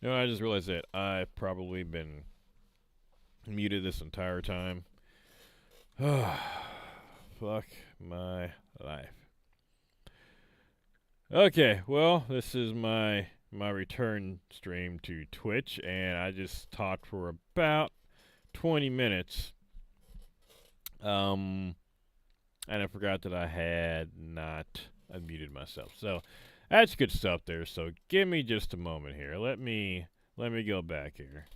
You know, I just realized that I've probably been muted this entire time. Fuck my life. Okay, well, this is my return stream to Twitch, and I just talked for about 20 minutes. Um, and I forgot that I had not unmuted myself. So that's good stuff there. So give me just a moment here. Let me go back here.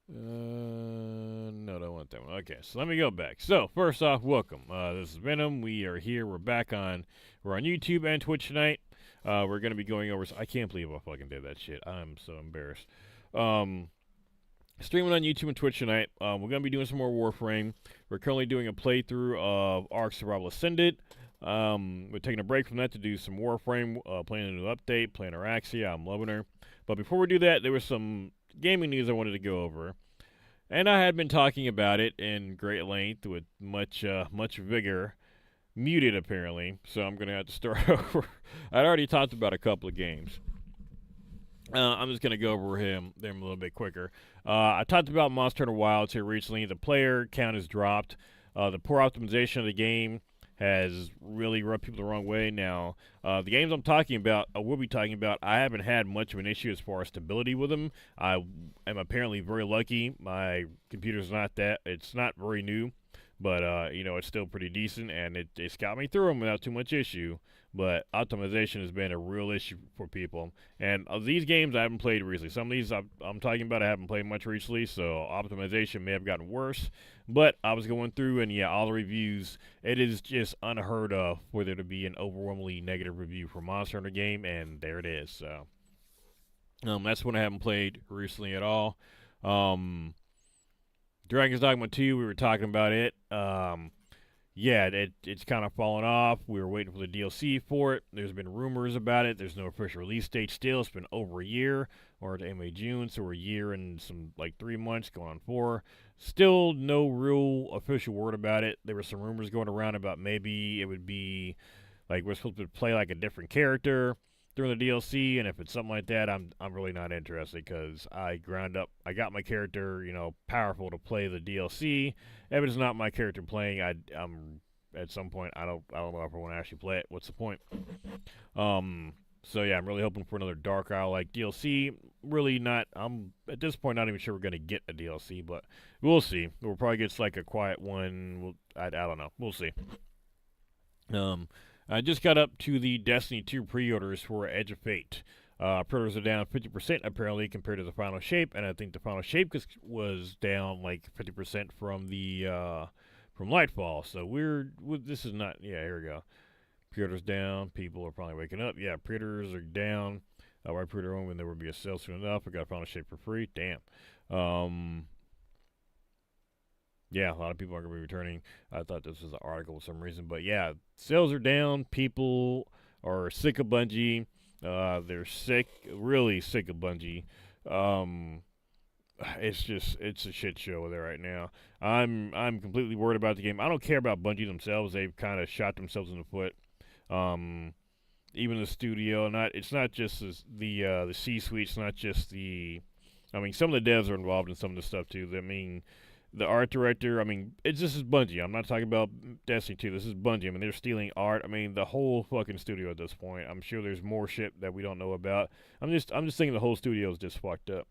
No, I don't want that one. Okay, so let me go back. So first off, welcome. This is Venom. We are here. We're on YouTube and Twitch tonight. We're gonna be going over. I can't believe I fucking did that shit. I'm so embarrassed. Um, Streaming on YouTube and Twitch tonight. We're gonna be doing some more Warframe. We're currently doing a playthrough of Ark Survival Ascended. We're taking a break from that to do some Warframe, playing a new update, playing Araxia. I'm loving her. But before we do that, there was some gaming news I wanted to go over. And I had been talking about it in great length with much vigor. Muted, apparently. So I'm going to have to start over. I'd already talked about a couple of games. I'm just going to go over them a little bit quicker. I talked about Monster Hunter Wilds here recently. The player count has dropped. The poor optimization of the game has really rubbed people the wrong way. Now, the games I'm talking about, we'll be talking about, I haven't had much of an issue as far as stability with them. I am apparently very lucky. My computer's it's not very new, but, it's still pretty decent, and it's got me through them without too much issue. But optimization has been a real issue for people. And these games I haven't played recently. Some of these I'm talking about I haven't played much recently, so optimization may have gotten worse. But I was going through, and yeah, all the reviews, it is just unheard of for there to be an overwhelmingly negative review for Monster Hunter game, and there it is. So that's one I haven't played recently at all. Dragon's Dogma 2, we were talking about it. Yeah, it's kind of fallen off. We were waiting for the DLC for it. There's been rumors about it. There's no official release date still. It's been over a year, or to May June, so we're a year and some 3 months, going on 4. Still no real official word about it. There were some rumors going around about maybe it would be we're supposed to play a different character during the DLC, and if it's something like that, I'm really not interested because I got my character, powerful to play the DLC. If it's not my character playing, I'm at some point I don't know if I want to actually play it. What's the point? So yeah, I'm really hoping for another Dark Isle DLC. Really not. I'm at this point not even sure we're gonna get a DLC, but we'll see. We'll probably get a quiet one. I don't know. We'll see. I just got up to the Destiny 2 pre-orders for Edge of Fate. Pre-orders are down 50% apparently compared to the final shape, and I think the final shape was down 50% from the from Lightfall. So this is not. Yeah, here we go. Pre-orders down. People are probably waking up. Yeah, pre-orders are down. Why pre-order when there will be a sale soon enough? I got final shape for free. Damn. Yeah, a lot of people are going to be returning. I thought this was an article for some reason. But yeah, sales are down. People are sick of Bungie. They're really sick of Bungie. It's a shit show there right now. I'm completely worried about the game. I don't care about Bungie themselves. They've kind of shot themselves in the foot. Even the studio, it's not just the C-suite. It's not just some of the devs are involved in some of the stuff too. The art director, this is Bungie. I'm not talking about Destiny 2. This is Bungie. They're stealing art. The whole fucking studio at this point. I'm sure there's more shit that we don't know about. I'm just thinking the whole studio is just fucked up.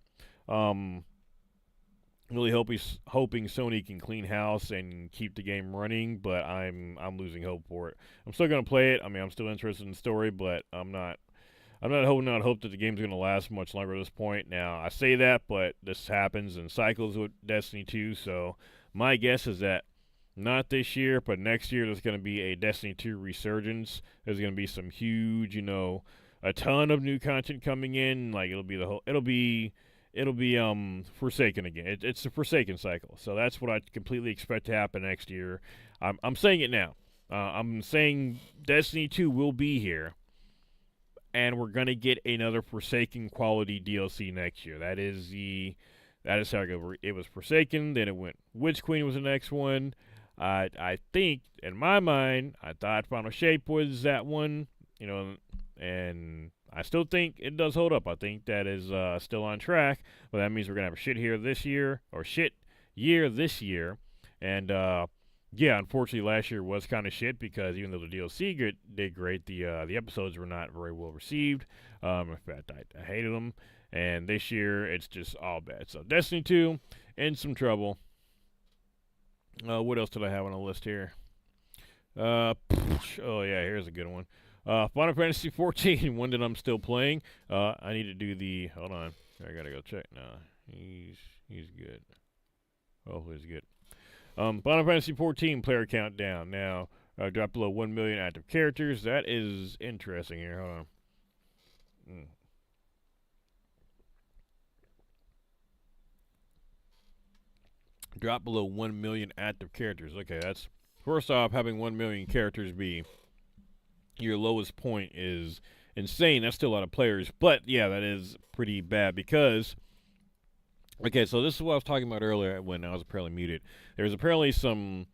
Really hoping Sony can clean house and keep the game running, but I'm losing hope for it. I'm still gonna play it. I'm still interested in the story, but I'm not holding out hope that the game's going to last much longer at this point. Now, I say that, but this happens in cycles with Destiny 2, so my guess is that not this year, but next year there's going to be a Destiny 2 resurgence. There's going to be some huge, a ton of new content coming in. It'll be Forsaken again. It's the Forsaken cycle, so that's what I completely expect to happen next year. I'm saying it now. I'm saying Destiny 2 will be here. And we're gonna get another Forsaken quality DLC next year. That is how it goes. It was Forsaken, then it went Witch Queen was the next one. I think in my mind, I thought Final Shape was that one. and I still think it does hold up. I think that is still on track, but that means we're gonna have a shit here this year, or shit year this year, and yeah, unfortunately last year was kind of shit because even though the DLC did great, the episodes were not very well received. In fact, I hated them, and this year it's just all bad. So Destiny 2 in some trouble. What else did I have on the list here? Oh yeah, here's a good one. Final Fantasy 14, one that I'm still playing. I need to do the. Hold on, I gotta go check. No, he's good. Oh, he's good. Final Fantasy 14 player countdown. Now, dropped below 1 million active characters. That is interesting here. Hold on. Drop below 1 million active characters. Okay, that's first off, having 1 million characters be your lowest point is insane. That's still a lot of players, but yeah, that is pretty bad because. Okay, so this is what I was talking about earlier when I was apparently muted. There's apparently some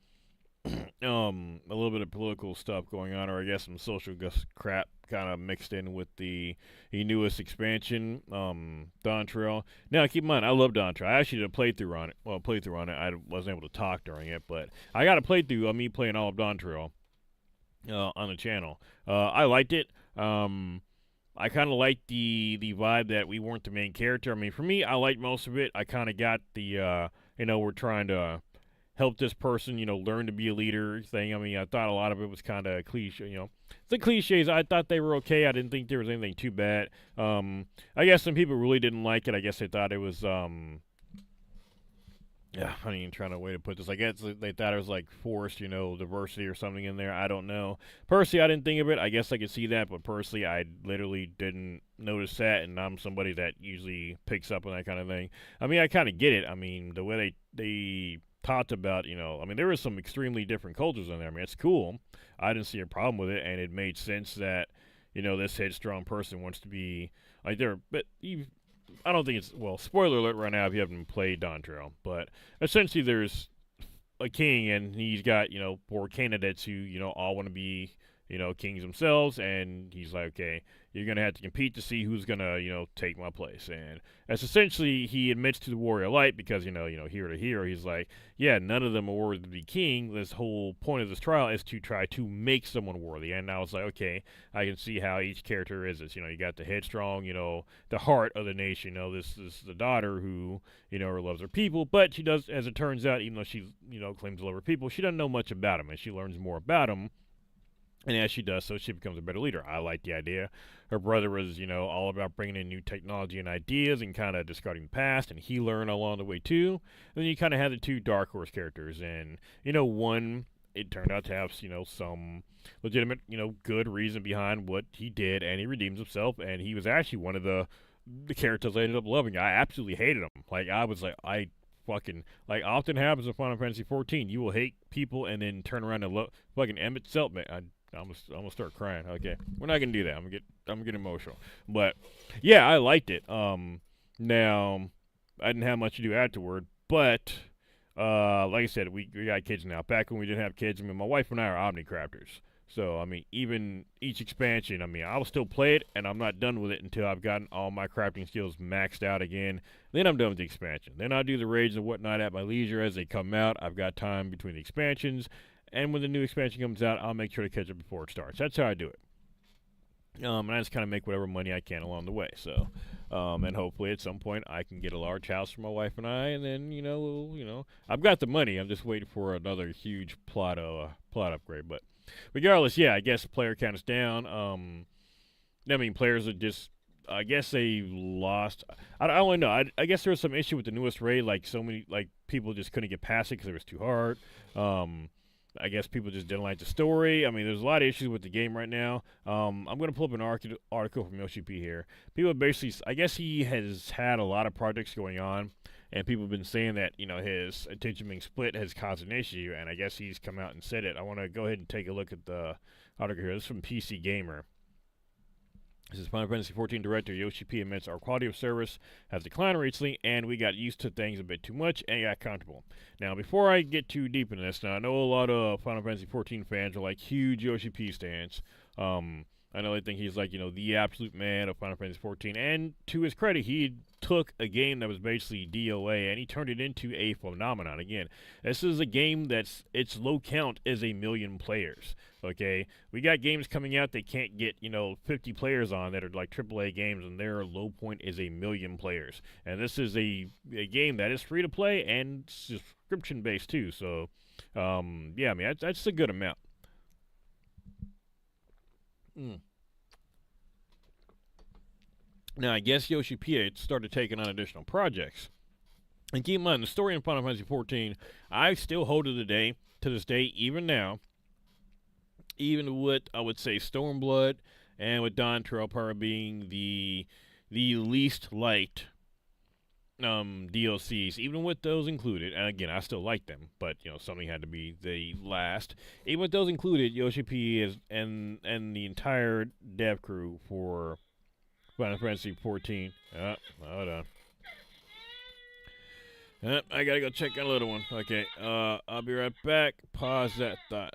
a little bit of political stuff going on, or I guess some social crap kind of mixed in with the newest expansion, Dawn Trail. Now, keep in mind, I love Dawn Trail. I actually did a playthrough on it. Well, playthrough on it. I wasn't able to talk during it, but I got a playthrough of me playing all of Dawn Trail on the channel. I liked it. I kind of liked the vibe that we weren't the main character. I mean, for me, I liked most of it. I kind of got the, we're trying to help this person, learn to be a leader thing. I mean, I thought a lot of it was kind of cliche, The cliches, I thought they were okay. I didn't think there was anything too bad. I guess some people really didn't like it. I guess they thought it was, yeah, I ain't trying to way to put this. I guess they thought it was like forced, diversity or something in there. I don't know. Personally, I didn't think of it. I guess I could see that, but personally, I literally didn't notice that, and I'm somebody that usually picks up on that kind of thing. I mean, I kind of get it. I mean, the way they talked about, I mean, there were some extremely different cultures in there. I mean, it's cool. I didn't see a problem with it, and it made sense that, this headstrong person wants to be like there. But I don't think it's, well, spoiler alert right now if you haven't played Dawn Trail, but essentially there's a king and he's got, 4 candidates who, all want to be, kings themselves, and he's like, okay, you're going to have to compete to see who's going to, take my place. And that's essentially, he admits to the warrior light because, hero to hero, he's like, yeah, none of them are worthy to be king. This whole point of this trial is to try to make someone worthy. And now it's like, okay, I can see how each character is this. You got the headstrong, the heart of the nation. This is the daughter who, loves her people, but she does, as it turns out, even though she, claims to love her people, she doesn't know much about them, and she learns more about them. And as she does so, she becomes a better leader. I like the idea. Her brother was, all about bringing in new technology and ideas and kind of discarding the past, and he learned along the way, too. And then you kind of had the 2 Dark Horse characters, and, one, it turned out to have, some legitimate, good reason behind what he did, and he redeems himself, and he was actually one of the characters I ended up loving. I absolutely hated him. Like, I was like, fucking, like, often happens in Final Fantasy 14. You will hate people and then turn around and love fucking Emmett Seltman. I'm gonna start crying. Okay, we're not gonna do that. I'm gonna get emotional. But yeah, I liked it. Now I didn't have much to do afterward, but like I said, we got kids now. Back when we didn't have kids, I mean, my wife and I are Omnicrafters. So I mean, even each expansion, I mean, I'll still play it, and I'm not done with it until I've gotten all my crafting skills maxed out again. Then I'm done with the expansion. Then I'll do the raids and whatnot at my leisure as they come out. I've got time between the expansions. And when the new expansion comes out, I'll make sure to catch it before it starts. That's how I do it. And I just kind of make whatever money I can along the way. So, and hopefully at some point I can get a large house for my wife and I. And then, I've got the money. I'm just waiting for another huge plot upgrade. But regardless, yeah, I guess the player count is down. I mean, players are just, I guess they lost. I don't really know. I guess there was some issue with the newest raid. Like, so many, like, people just couldn't get past it because it was too hard. I guess people just didn't like the story. I mean, there's a lot of issues with the game right now. I'm going to pull up an article from Yoshi P here. People basically, I guess he has had a lot of projects going on, and people have been saying that, his attention being split has caused an issue, and I guess he's come out and said it. I want to go ahead and take a look at the article here. This is from PC Gamer. This is Final Fantasy 14 director Yoshi P admits our quality of service has declined recently, and we got used to things a bit too much and got comfortable. Now, before I get too deep in this, now I know a lot of Final Fantasy 14 fans are like huge Yoshi P stans. I know they think he's like, the absolute man of Final Fantasy 14. And to his credit, he took a game that was basically DOA and he turned it into a phenomenon. Again, this is a game that's its low count is 1,000,000 players. Okay, we got games coming out that can't get 50 players on that are like AAA games, and their low point is 1,000,000 players. And this is a game that is free to play and subscription based too. So, yeah, I mean that's a good amount. Mm. Now, I guess Yoshi P started taking on additional projects. And keep in mind, the story in Final Fantasy XIV, I still hold to this day, even now, even with, I would say, Stormblood and with Don Trailpower being the least liked DLCs, even with those included, and again, I still like them, but something had to be the last. Even with those included, Yoshi P is and the entire dev crew for Final Fantasy 14. Hold on. I gotta go check on a little one. Okay, I'll be right back. Pause that thought.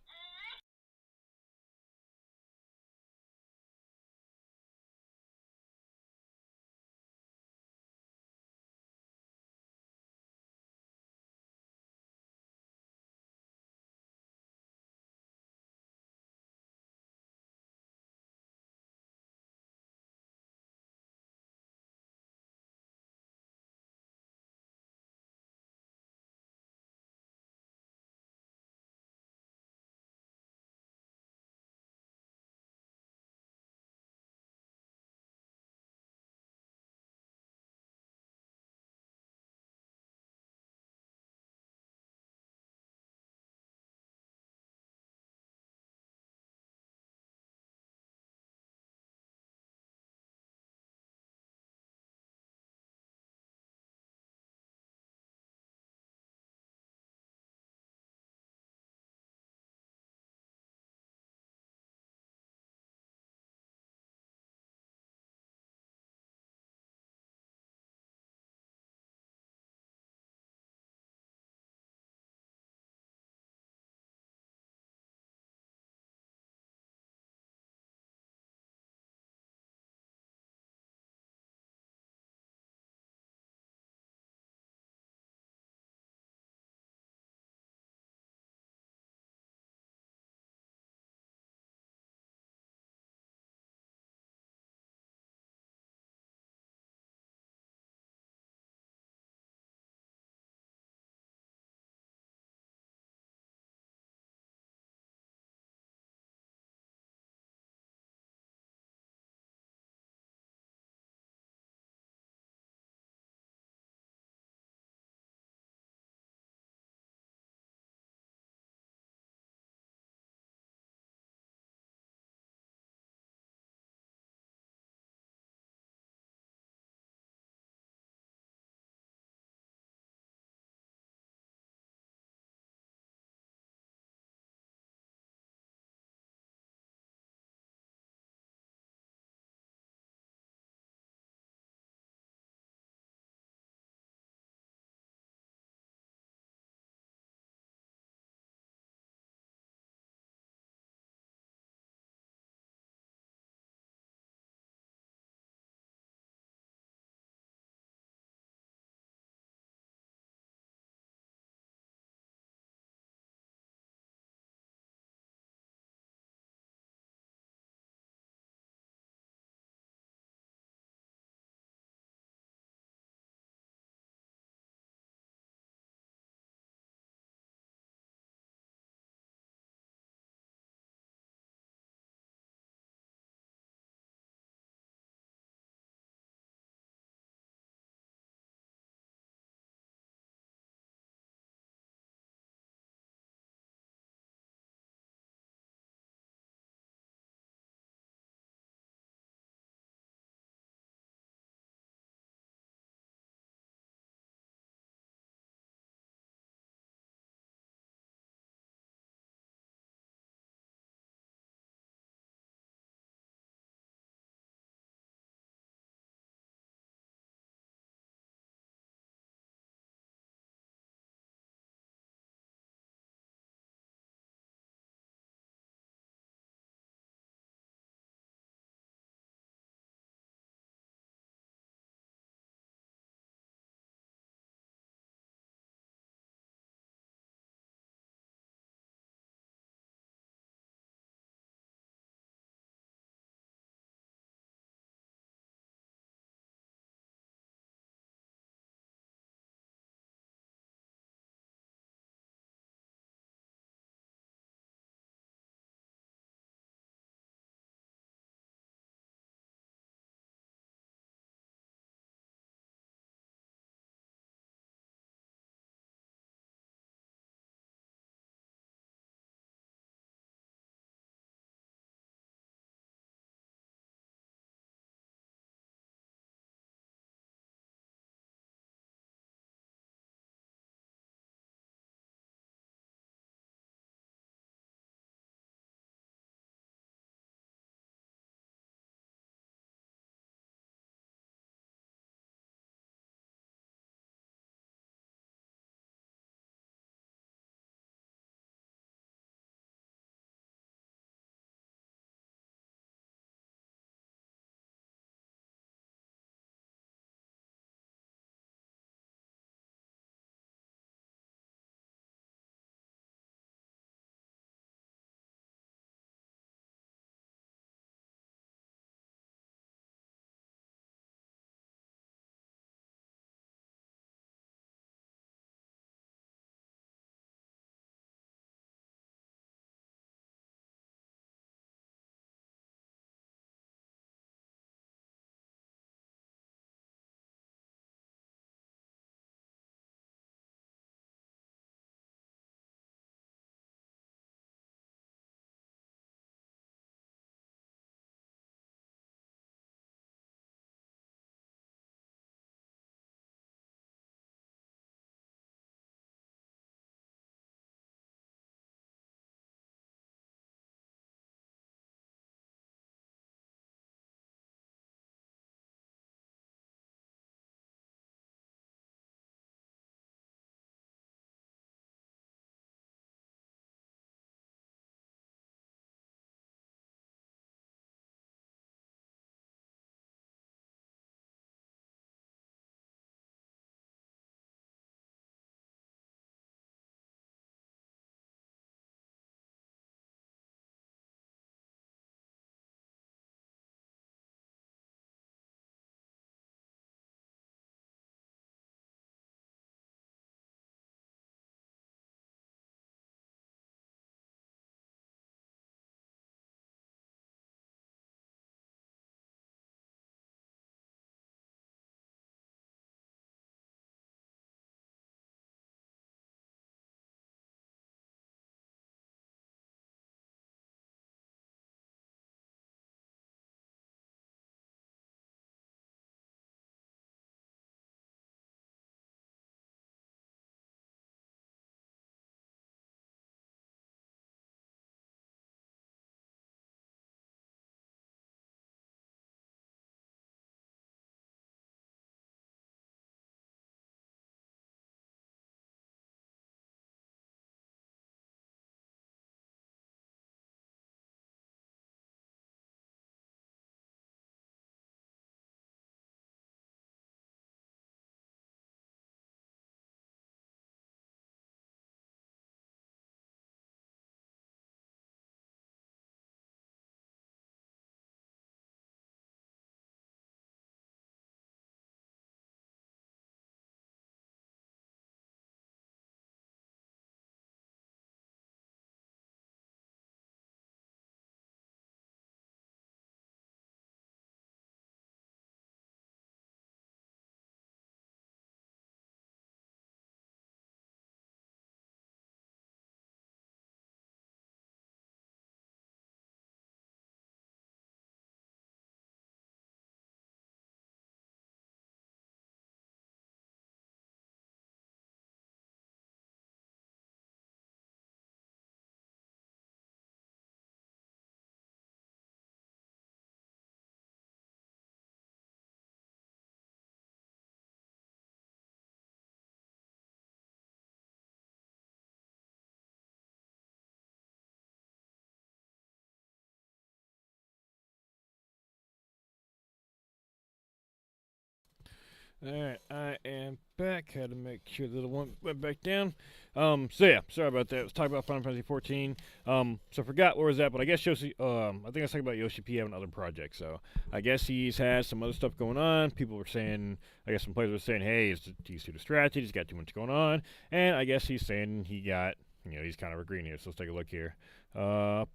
Alright, I am back. Had to make sure that the one went back down. So yeah, sorry about that. Let's talk about Final Fantasy 14. So I forgot where was that, but I guess Yoshi, I think I was talking about Yoshi P having other projects. So I guess he's had some other stuff going on. People were saying, I guess some players were saying, hey, he's too distracted, he's got too much going on. And I guess he's saying he got, he's kind of agreeing here. So let's take a look here. Here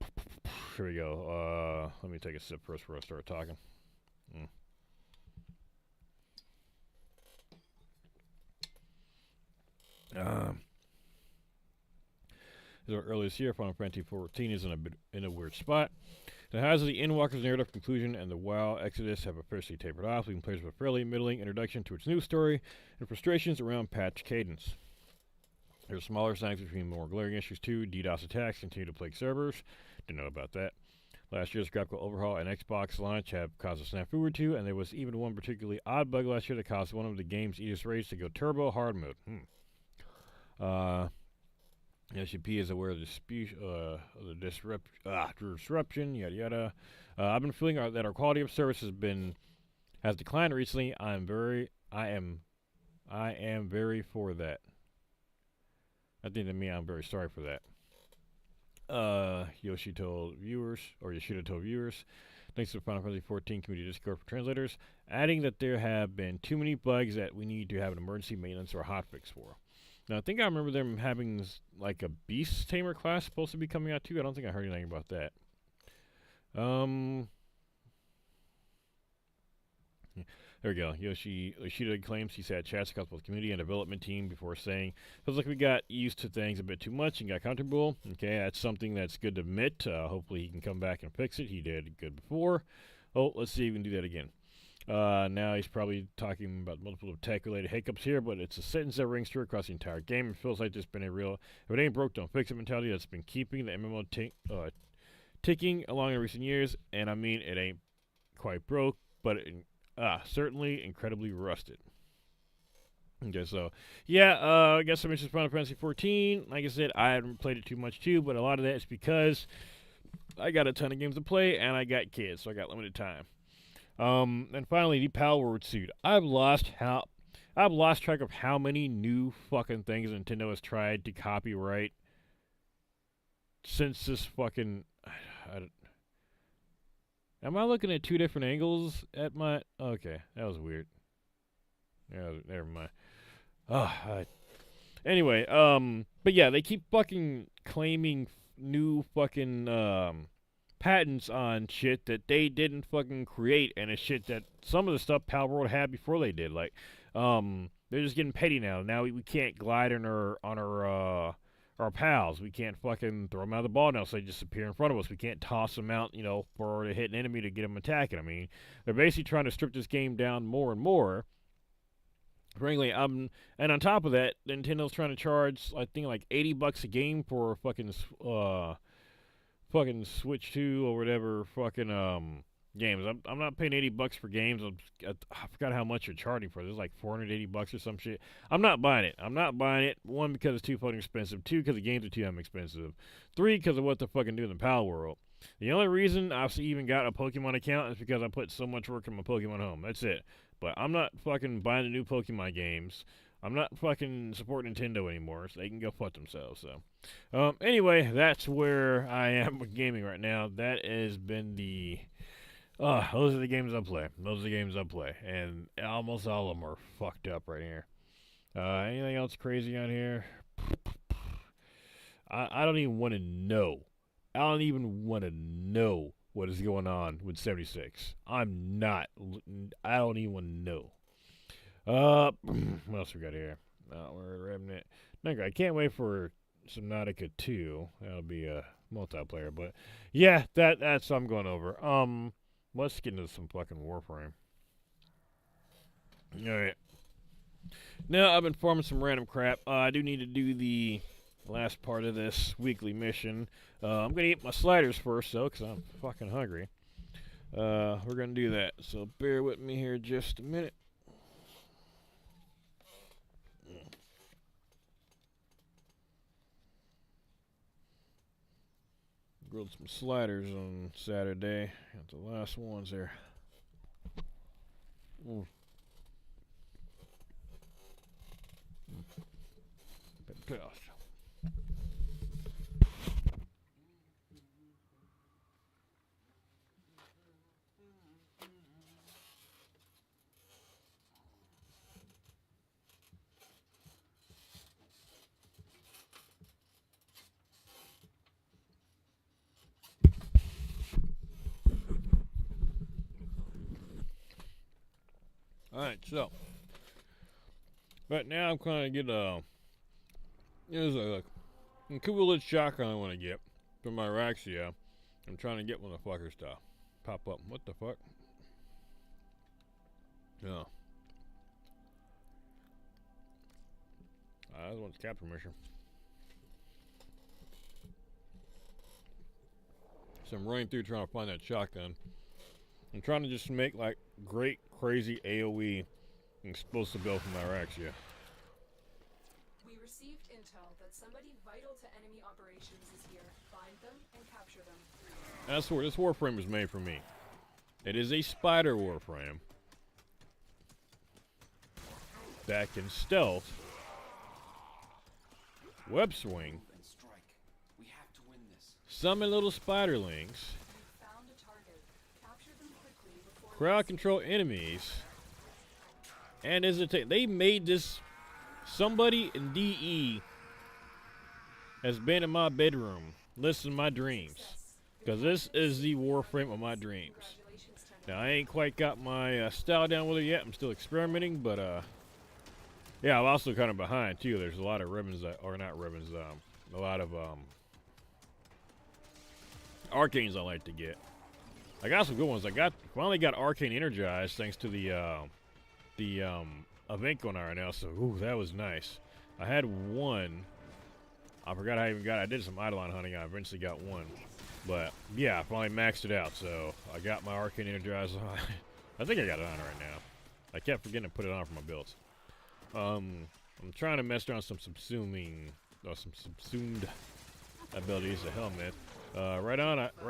we go. Let me take a sip first before I start talking. Earlier this year, Final Fantasy 14 is in a weird spot. The highs of the Endwalker's narrative conclusion and the WoW Exodus have officially tapered off, leaving players with a fairly middling introduction to its new story and frustrations around patch cadence. There are smaller snags between more glaring issues too. DDoS attacks continue to plague servers. Didn't know about that. Last year's graphical overhaul and Xbox launch have caused a snafu or two, and there was even one particularly odd bug last year that caused one of the game's easiest raids to go turbo hard mode. SCP is aware of the disruption, yada yada. I've been feeling that our quality of service has declined recently. I am very for that. I think that means I'm very sorry for that. Yoshida told viewers, thanks to the Final Fantasy 14 community Discord for translators, adding that there have been too many bugs that we need to have an emergency maintenance or hotfix for. Now, I think I remember them having, like, a Beast Tamer class supposed to be coming out, too. I don't think I heard anything about that. There we go. Yoshida claims he's had chats across both community and development team before saying, feels like we got used to things a bit too much and got comfortable. Okay, that's something that's good to admit. Hopefully he can come back and fix it. He did good before. Oh, let's see if we can do that again. Now he's probably talking about multiple tech-related hiccups here, but it's a sentence that rings true across the entire game. It feels like there's been a real, if it ain't broke, don't fix it mentality that's been keeping the MMO ticking along in recent years. And I mean, it ain't quite broke, but certainly incredibly rusted. Okay, so, yeah, I guess I mentioned Final Fantasy 14. Like I said, I haven't played it too much, too, but a lot of that is because I got a ton of games to play, and I got kids, so I got limited time. And finally, the Palworld suit. I've lost track of how many new fucking things Nintendo has tried to copyright since this fucking. Am I looking at two different angles at my? Okay, that was weird. Yeah, never mind. Anyway, but yeah, they keep fucking claiming new fucking patents on shit that they didn't fucking create, and it's shit that some of the stuff Palworld had before they did. Like, they're just getting petty now. Now we can't glide on our pals. We can't fucking throw them out of the ball now, so they just appear in front of us. We can't toss them out, for to hit an enemy to get them attacking. I mean, they're basically trying to strip this game down more and more. Frankly, and on top of that, Nintendo's trying to charge, I think, like $80 a game for fucking Switch 2 or whatever fucking games. I'm not paying $80 for games. I forgot how much you're charging for. There's like $480 or some shit. I'm not buying it. One, because it's too fucking expensive. Two, because the games are too damn expensive. Three, because of what they're fucking doing in the Palworld. The only reason I've even got a Pokemon account is because I put so much work in my Pokemon Home. That's it. But I'm not fucking buying the new Pokemon games. I'm not fucking supporting Nintendo anymore, so they can go fuck themselves. So, anyway, that's where I am with gaming right now. That has been those are the games I play. And almost all of them are fucked up right here. Anything else crazy on here? I don't even want to know. I don't even want to know what is going on with 76. I don't even want to know. What else we got here? We're at Remnant. I can't wait for Subnautica 2. That'll be a multiplayer, but yeah, that's what I'm going over. Let's get into some fucking Warframe. Alright. Now, I've been farming some random crap. I do need to do the last part of this weekly mission. I'm gonna eat my sliders first, though, because I'm fucking hungry. We're gonna do that, so bear with me here just a minute. Grilled some sliders on Saturday. Got the last ones there. pissed. Alright, so. But now I'm trying to get there's a cool little shotgun I want to get for my Raxia. I'm trying to get one of the fuckers to pop up. What the fuck? No. That one's capture mission. So I'm running through trying to find that shotgun. I'm trying to just make like great, crazy AoE explosive build for my Raxia. We received intel that somebody vital to enemy operations is here. Find them and capture them. That's where this Warframe is made for me. It is a spider Warframe that can stealth, web swing, summon little spiderlings, crowd control enemies, and they made this. Somebody in DE has been in my bedroom, listening to my dreams, because this is the Warframe of my dreams. Now I ain't quite got my style down with it yet. I'm still experimenting, but yeah, I'm also kind of behind too. There's a lot of ribbons that, or not ribbons, a lot of arcanes I like to get. I got some good ones. Finally got arcane energized thanks to the event going on right now. So ooh, that was nice. I had one. I forgot how I even got it. I did some Eidolon hunting. I eventually got one. But yeah, I finally maxed it out. So I got my arcane energized on. I think I got it on right now. I kept forgetting to put it on for my builds. I'm trying to mess around some subsuming, some subsumed abilities. The helmet. Right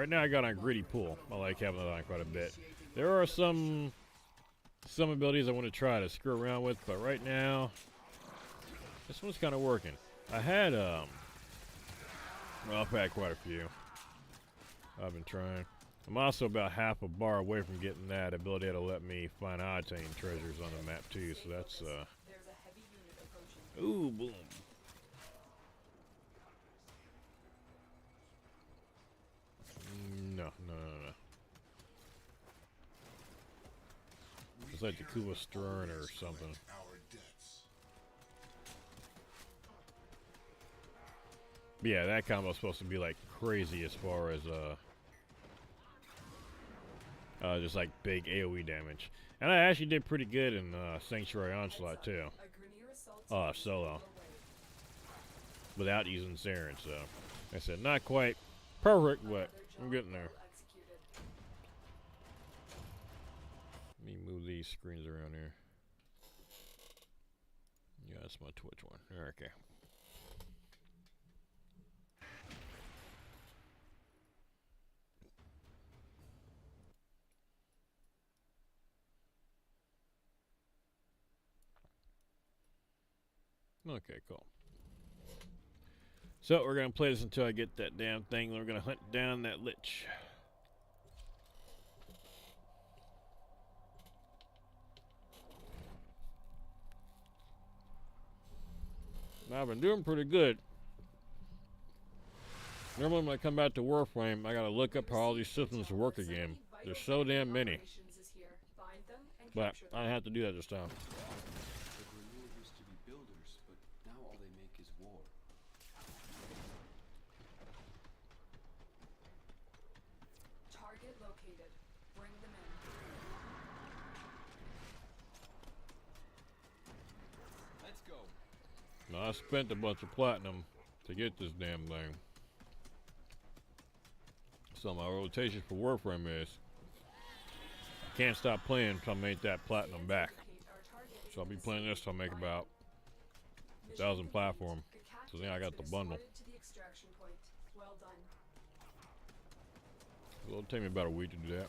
now I got on Gritty Pool. I like having that on quite a bit. There are some abilities I want to try to screw around with, but right now this one's kind of working. I've had quite a few. I've been trying. I'm also about half a bar away from getting that ability that'll let me find octane treasures on the map too. So that's ooh, boom. No. It's like the coolest Stern or something. But yeah, that combo's supposed to be like crazy as far as just like big AoE damage. And I actually did pretty good in Sanctuary Onslaught too. Solo. Without using Saren, so like I said, not quite perfect, but I'm getting there. Let me move these screens around here. Yeah, that's my Twitch one. Okay. Okay, cool. So we're gonna play this until I get that damn thing. We're gonna hunt down that lich. Now I've been doing pretty good. Normally when I come back to Warframe, I gotta look up how all these systems work again. There's so damn many. But I don't have to do that this time. Target located. Bring them in. Let's go. Now I spent a bunch of platinum to get this damn thing. So my rotation for Warframe is I can't stop playing until I make that platinum back. So I'll be playing this till I make about 1,000 platform. So then I got the bundle. It'll take me about a week to do that.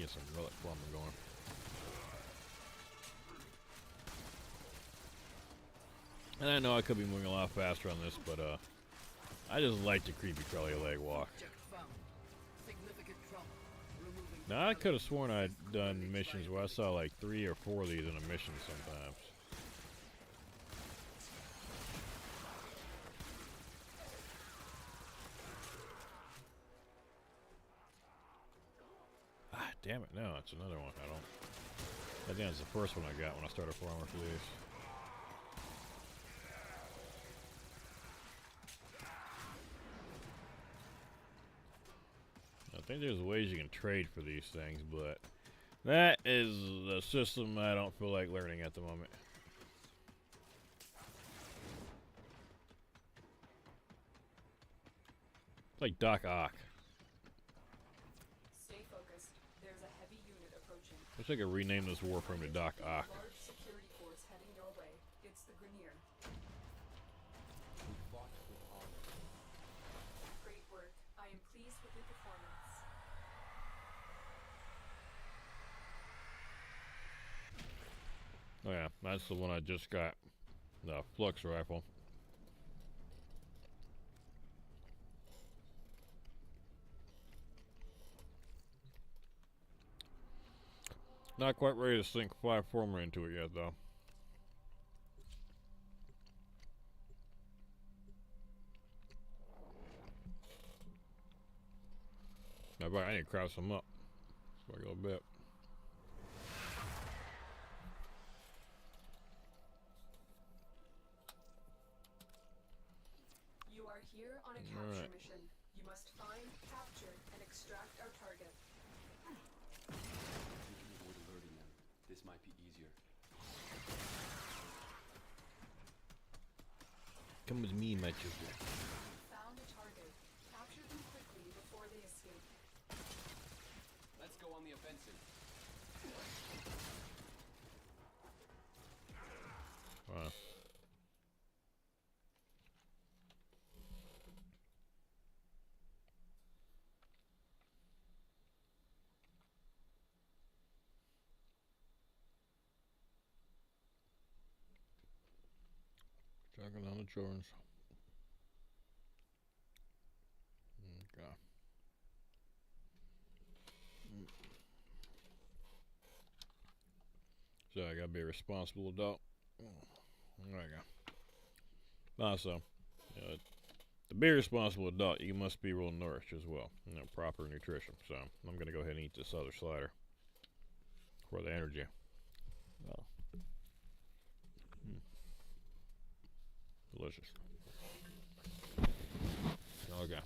Get some relic plumbing going. And I know I could be moving a lot faster on this, but I just like the creepy crawly leg walk. Now I could have sworn I'd done missions where I saw like 3 or 4 of these in a mission sometimes. Ah, damn it, no, it's another one. I think it's the first one I got when I started farming for these. I think there's ways you can trade for these things, but that is the system I don't feel like learning at the moment. It's like Doc Ock. Stay focused. There's a heavy unit approaching. Wish I could rename this Warframe to Doc Ock. Large security force heading your way. It's the Grenier. Great work. I am pleased with your performance. Oh yeah, that's the one I just got. The Flux rifle. Not quite ready to sink 5 former into it yet, though. I need to craft some up. So I go a bit. You are here on a capture mission. You must find, capture, and extract our target. You can avoid alerting them. This might be easier. Come with me, my children. Found a target. Capture them quickly before they escape. Let's go on the offensive. Wow. Checking on the chores. Okay. So I gotta be a responsible adult. There you go. Also, to be a responsible adult, you must be well nourished as well. Proper nutrition. So I'm gonna go ahead and eat this other slider for the energy. Oh. Delicious. Okay.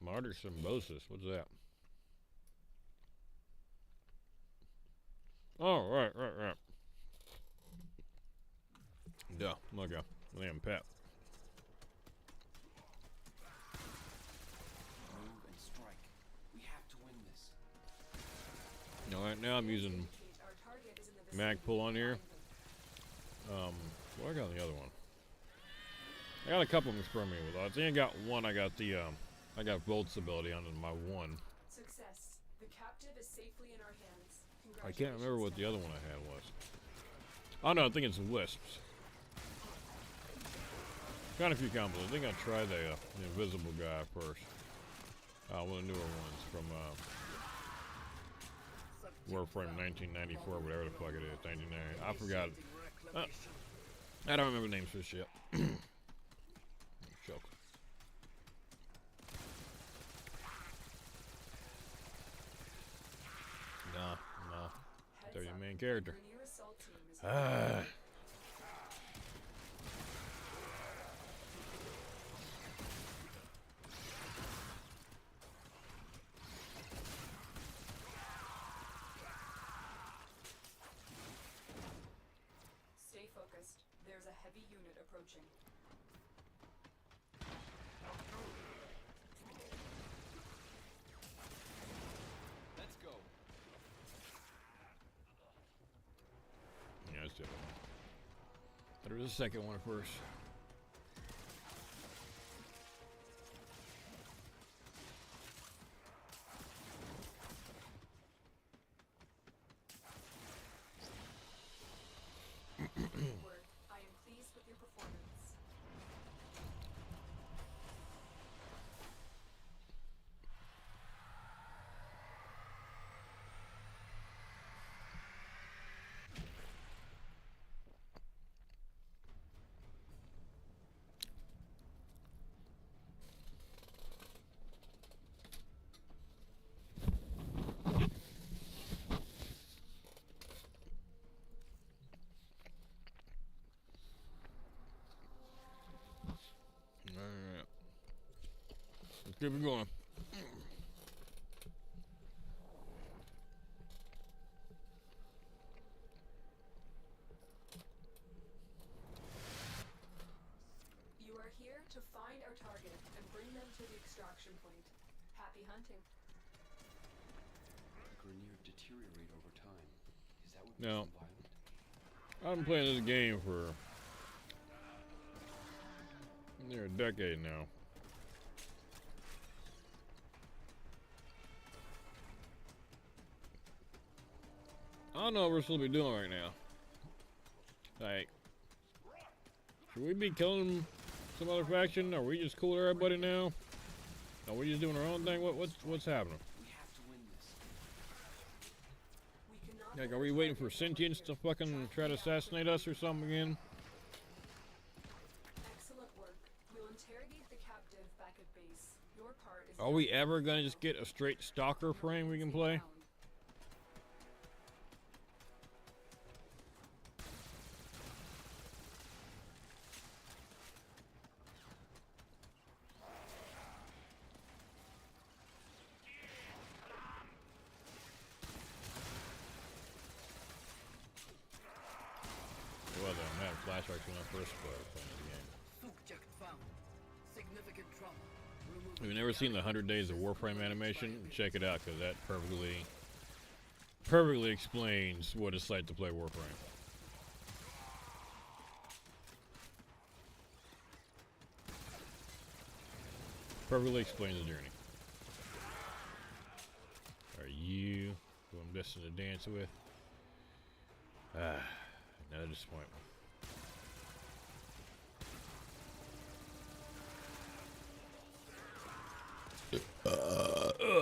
Martyr symbiosis. What's that? Oh, right. Duh. Okay. Damn pet. Move and strike. We have to win this. Right now I'm using mag pull on here. What I got on the other one? I got a couple of them experimenting with. I think I got one. I got the I got Volt's ability on my one. Success. The captive is safely in our hands. I can't remember what the other one I had was. Oh no, I think it's Wisps. Got a few combos. I think I tried the invisible guy first. One of the newer ones from Warframe 1994, whatever the fuck it is, 1990. I forgot. I don't remember names for shit. Joke. No. They're your main character. Stay focused. There's a heavy unit approaching. Let's go. the other one? There was a second one first. Work. I am pleased with your performance. Alright. Let's keep it going. You are here to find our target and bring them to the extraction point. Happy hunting. The Grineer deteriorate over time. Is that what No. makes them violent? I've been playing this game for near a decade now. I don't know what we're supposed to be doing right now. Like, should we be killing some other faction? Are we just cool with everybody now? Are we just doing our own thing? What's happening? We have to win this. We cannot Like, let are we our waiting for target sentients to disappear. fucking try to assassinate us or something again? Excellent work. We'll interrogate the captive back at base. Your part is Are we ever gonna just get a straight stalker frame we can play? Well, I'm having flashbacks when I first started playing the game. Subject found. Significant trauma. Remove If you've never seen the 100 Days of Warframe animation, check it out, because that perfectly explains what it's like to play Warframe. Perfectly explains the journey. Are you who I'm destined to dance with? Ah, another disappointment.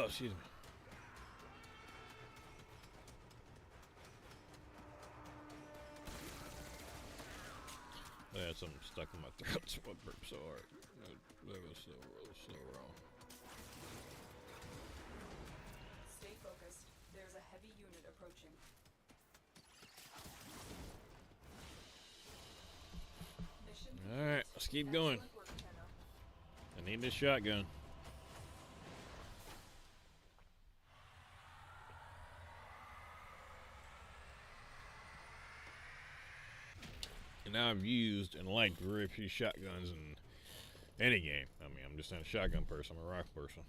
Excuse me. I had something stuck in my throat, so I burped so hard. That was so wrong. Stay focused. There's a heavy unit approaching. Mission Alright, let's keep going. Excellent work, Tenno. I need this shotgun. And now I've used and liked very few shotguns in any game. I mean, I'm just not a shotgun person, I'm a rifle person.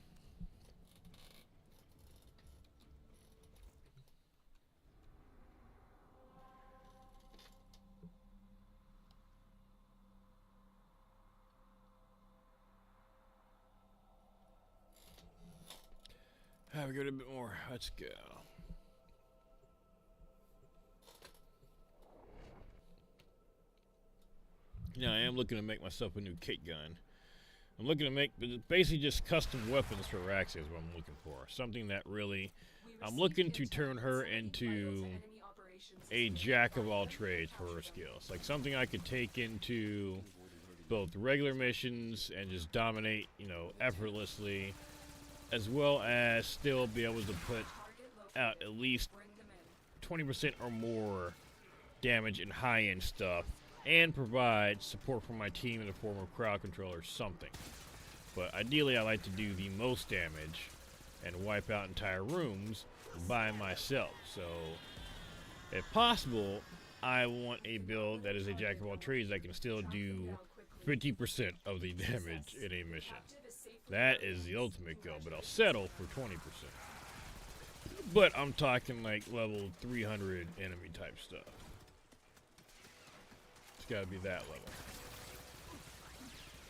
Have we got a bit more? Let's go. Now I am looking to make myself a new kit gun. I'm looking to make basically just custom weapons for Raxi is what I'm looking for. Something that really, I'm looking to turn her into a jack of all trades for her skills. Like something I could take into both regular missions and just dominate, you know, effortlessly, as well as still be able to put out at least 20% or more damage in high-end stuff and provide support for my team in the form of crowd control or something. But ideally I like to do the most damage and wipe out entire rooms by myself. So if possible, I want a build that is a jack of all trades that can still do 50% of the damage in a mission. That is the ultimate goal, but I'll settle for 20%. But I'm talking like level 300 enemy type stuff. It's got to be that level.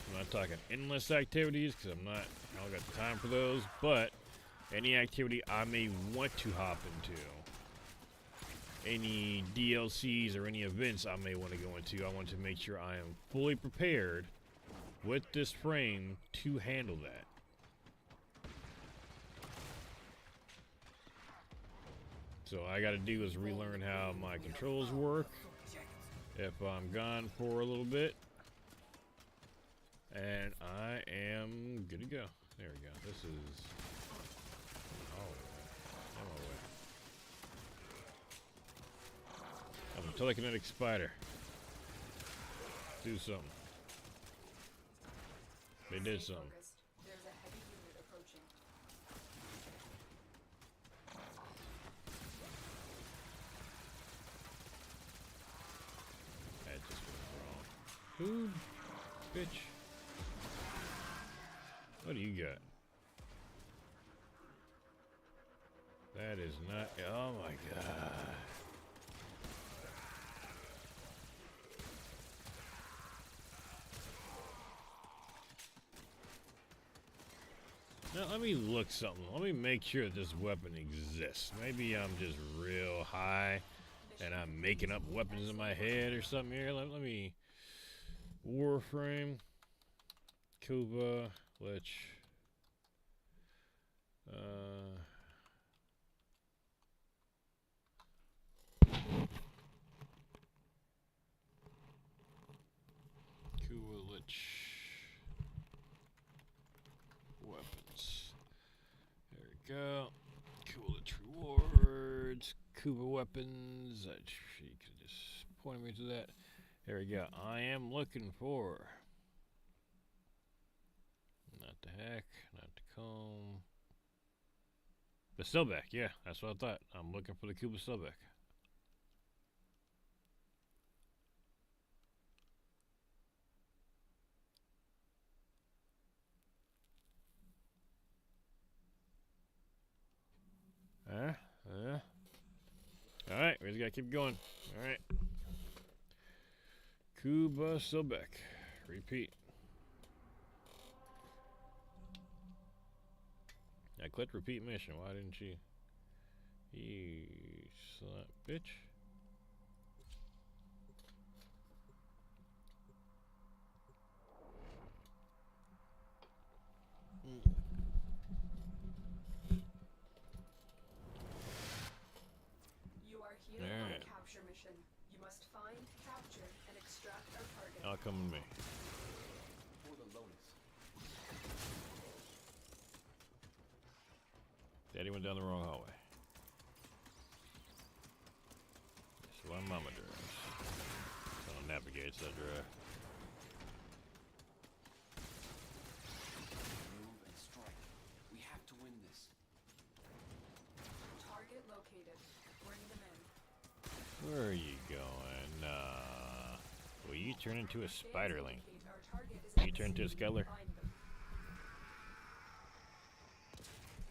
I'm not talking endless activities because I don't got the time for those, but any activity I may want to hop into, any DLCs or any events I may want to go into, I want to make sure I am fully prepared with this frame to handle that. So all I got to do is relearn how my controls work if I'm gone for a little bit. And I am good to go. There we go. This is... I'm a telekinetic spider. Do something. They did Stay something. focused. There's a heavy unit approaching. That just went wrong. Who? Bitch. What do you got? That is not... Oh my god. Now let me look something. Let me make sure this weapon exists. Maybe I'm just real high and I'm making up weapons in my head or something here. Let me... Warframe. Kuba. Lich. Kuba Lich. Weapons. There we go. Kuba Lich rewards. Kuba weapons. She could just point me to that. There we go. I am looking for... Not the hack, not the comb. The Stillback, yeah, that's what I thought. I'm looking for the Kuba Stillback. Alright, we just gotta keep going. Alright. Kuba Stillback. Repeat. I clicked repeat mission. Why didn't she? You slut bitch. You are here on a capture mission. You must find, capture, and extract our target. I'll come with me. For the Lotus. Daddy went down the wrong hallway. That's why Mama drives. Someone navigates that drive. Move and strike. We have to win this. Target located. Bring them in. Where are you going? Will you turn into a spiderling? Our target is You turn to a skeller. Find them.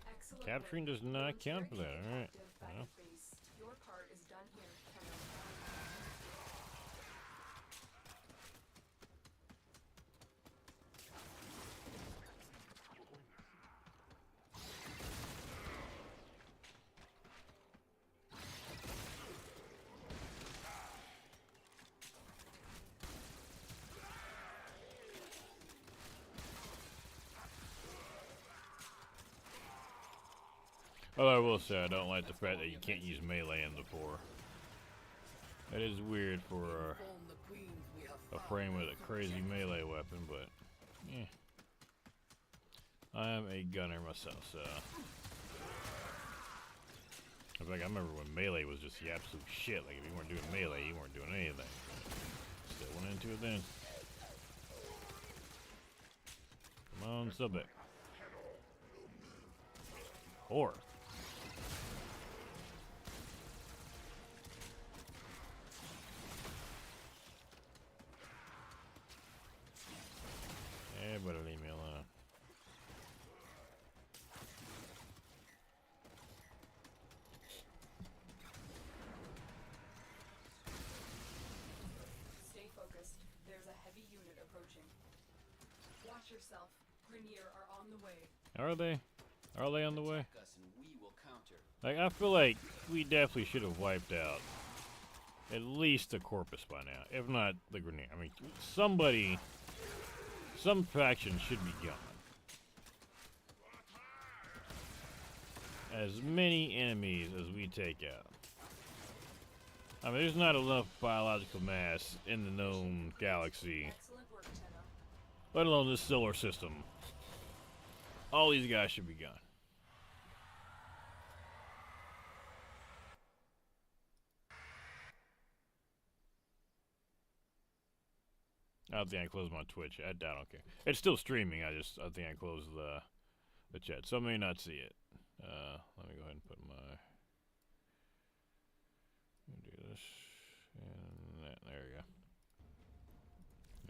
Excellent Capturing work. does not count for that. Demonstrate Alright. effective back Well. at base. Your part is done here, Kenner. Although I will say I don't like the fact that you can't use melee in the 4. That is weird for Inform the queens we have a found frame with a the crazy objective. melee weapon, but yeah. I am a gunner myself, so. In fact, I remember when melee was just the absolute shit. Like if you weren't doing melee, you weren't doing anything. Still went into it then. Come on, sub it. Whore. Everybody leave me alone. Stay focused. Watch yourself. Grenier are on the way. Are they? Are they on the way? Attack us and we will counter. Like, I feel like we definitely should have wiped out at least the Corpus by now, if not the Grenier. I mean, somebody, some faction should be gone. As many enemies as we take out. I mean, there's not enough biological mass in the known galaxy, Excellent work, Tenno. let alone this solar system. All these guys should be gone. I don't think I closed my Twitch. I don't care. It's still streaming. I think I closed the chat, so I may not see it. Let me go ahead and put my. Do this and that. There we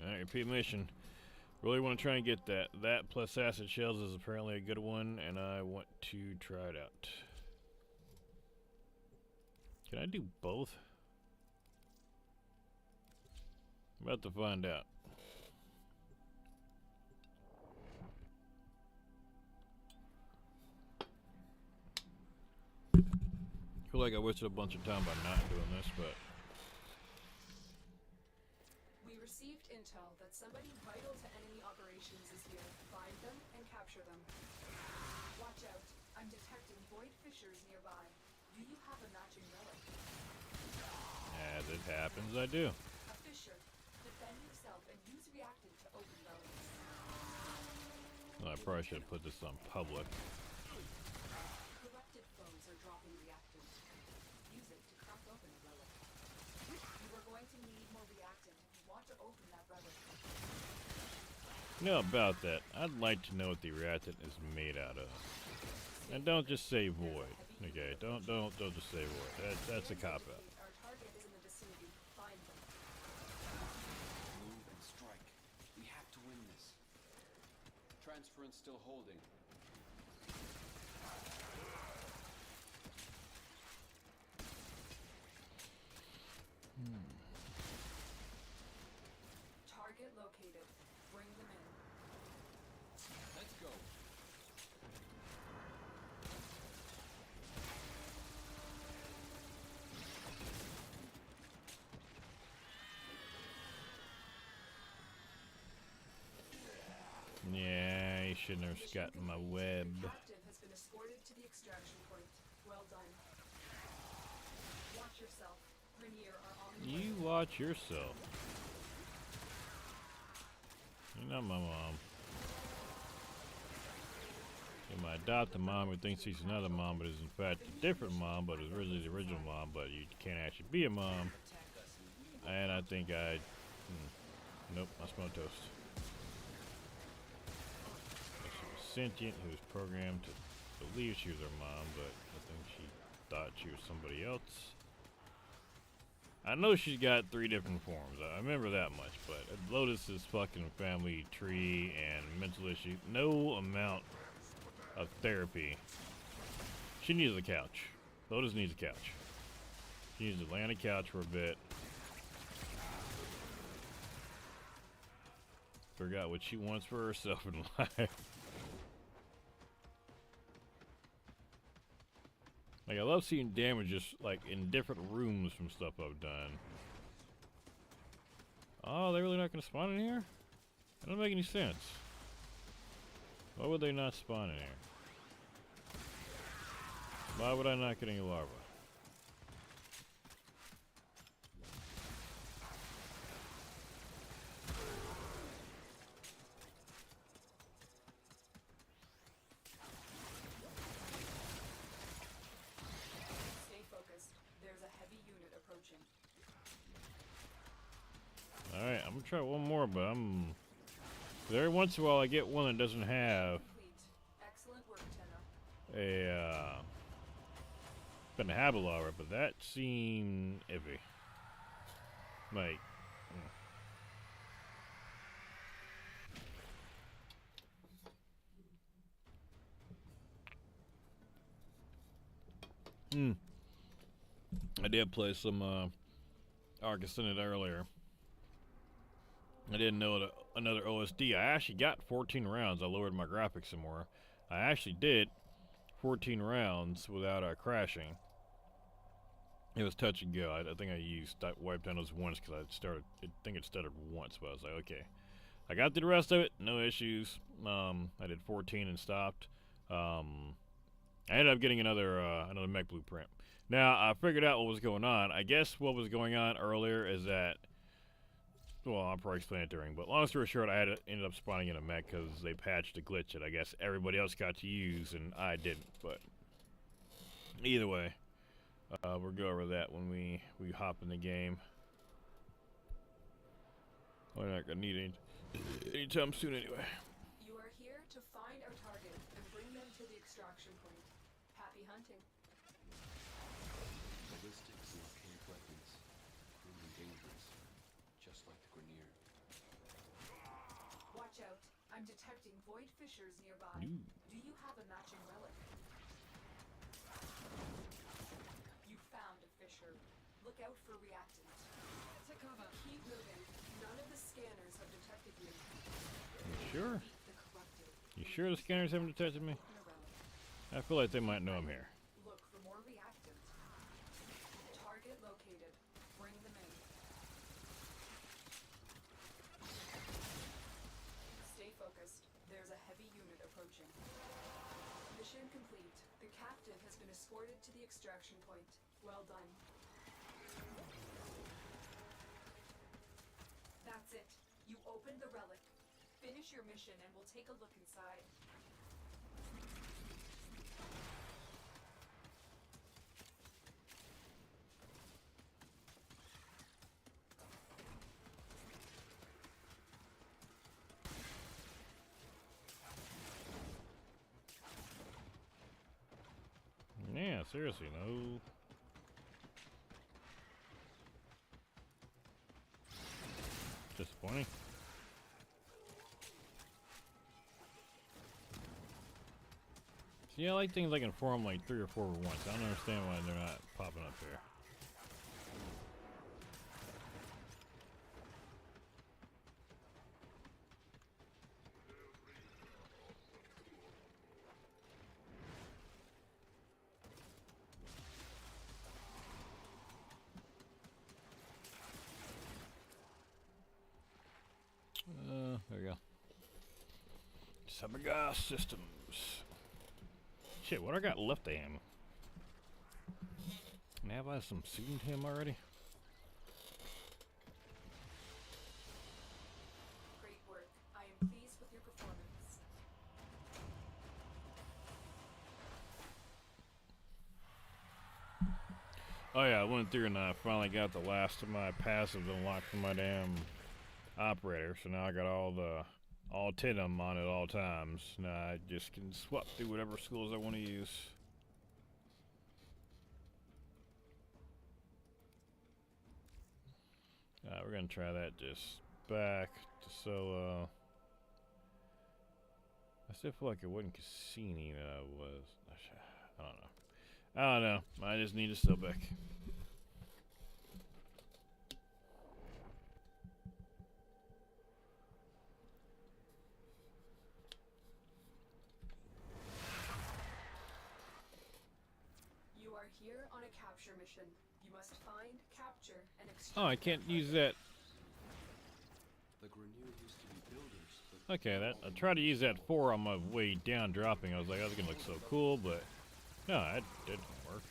go. Alright, repeat mission. Really want to try and get that. That plus acid shells is apparently a good one, and I want to try it out. Can I do both? I'm about to find out. I feel like I wasted a bunch of time by not doing this, but We received intel that somebody vital to enemy operations is here. Find them and capture them. Watch out. I'm detecting void fissures nearby. Do you have a matching relic? as it happens, I do. A fissure. Defend yourself and use reactant to open relics. Well, I probably should have put this on public. Corrupted foes are dropping reactant. Use it to crack open a relic. You are going to need more reactant if you want to open that relic. You know about that, I'd like to know what the reactant is made out of. And don't just say void. Okay, don't just say void. That's a cop out. Our target is in the vicinity. Find them. Move and strike. We have to win this. Transference still holding. Target located. Bring them in. Let's go. Yeah, you shouldn't have got in my web. Captive has been escorted to the extraction point. Well done. Watch yourself. Grenier are on the way. You watch yourself. You're not my mom. You're my adopted mom who thinks she's another mom, but is in fact a different mom, but is originally the original mom, but you can't actually be a mom. And I think nope, I smell toast. She was sentient, who was programmed to believe she was her mom, but I think she thought she was somebody else. I know she's got 3 different forms. I remember that much, but Lotus's fucking family tree and mental issue, no amount of therapy. She needs a couch. Lotus needs a couch. She needs to lay on a couch for a bit. Figure out what she wants for herself in life. Like, I love seeing damages, like, in different rooms from stuff I've done. Oh, they're really not gonna spawn in here? That doesn't make any sense. Why would they not spawn in here? Why would I not get any larvae? Stay focused. There's a heavy unit approaching. Alright, I'm gonna try one more, but every once in a while I get one that doesn't have Complete. Excellent work, Tenno. been a habit larva, but that seemed iffy. Like, I did play some Arcus in it earlier. I didn't know that another OSD. I actually got 14 rounds. I lowered my graphics some more. I actually did 14 rounds without crashing. It was touch and go. I think I wiped down those once because I think it stuttered once, but I was like, okay. I got through the rest of it, no issues. I did 14 and stopped. I ended up getting another mech blueprint. Now I figured out what was going on. I guess what was going on earlier is that, well, I'll probably explain it during, but long story short, ended up spawning in a mech because they patched a glitch that I guess everybody else got to use and I didn't. But either way, we'll go over that when we hop in the game. We're not gonna need any anytime soon anyway. You are here to find our target and bring them to the extraction point. Happy hunting. Ballistics and arcane weapons, proving dangerous, just like the Grenier. Watch out. I'm detecting void fissures nearby. Ooh. Do you have a matching relic? You found a fissure. Look out for reactant. To cover. Keep moving. None of the scanners have detected you. You sure? Beat the corrupted. You sure the scanners haven't detected me? A relic. I feel like they might know I'm here. Look for more reactant. Target located. Bring them in. Stay focused. There's a heavy unit approaching. Mission complete. The captain has been escorted to the extraction point. Well done. That's it. You opened the relic. Finish your mission and we'll take a look inside. Yeah, seriously, no. Disappointing. See, I like things I can form like 3 or 4 at once. I don't understand why they're not popping up here. There we go. Sabagas systems. Shit, what I got left of him? And have I some suiting to him already? Great work. I am pleased with your performance. Oh yeah, I went through and I finally got the last of my passives unlocked for my damn operator. So now I got all 10 of them on at all times. Now I just can swap through whatever skills I want to use. We're gonna try that just back to solo. I still feel like it wasn't Cassini that I was. I don't know. I don't know. I just need to still back. You are here on a capture mission. You must find, capture, and extract. Oh, I can't use that. The Grenier used to be builders, but Okay, I tried to use that 4 on my way down dropping. I was like, oh, that's gonna look so cool, but no, it didn't work.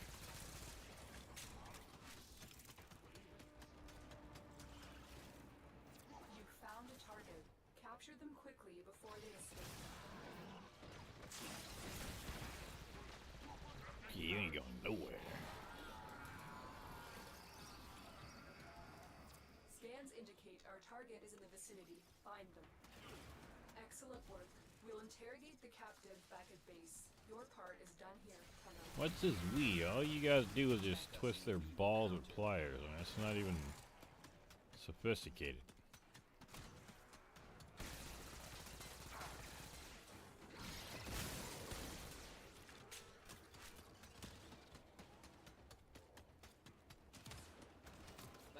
You found a target. Capture them quickly before they escape. You ain't going nowhere. Scans indicate our target is in the vicinity. Find them. Excellent work. We'll interrogate the captive back at base. Your part is done here. Come on. What's this we? All you guys do is just twist their balls with pliers. I mean, it's not even sophisticated.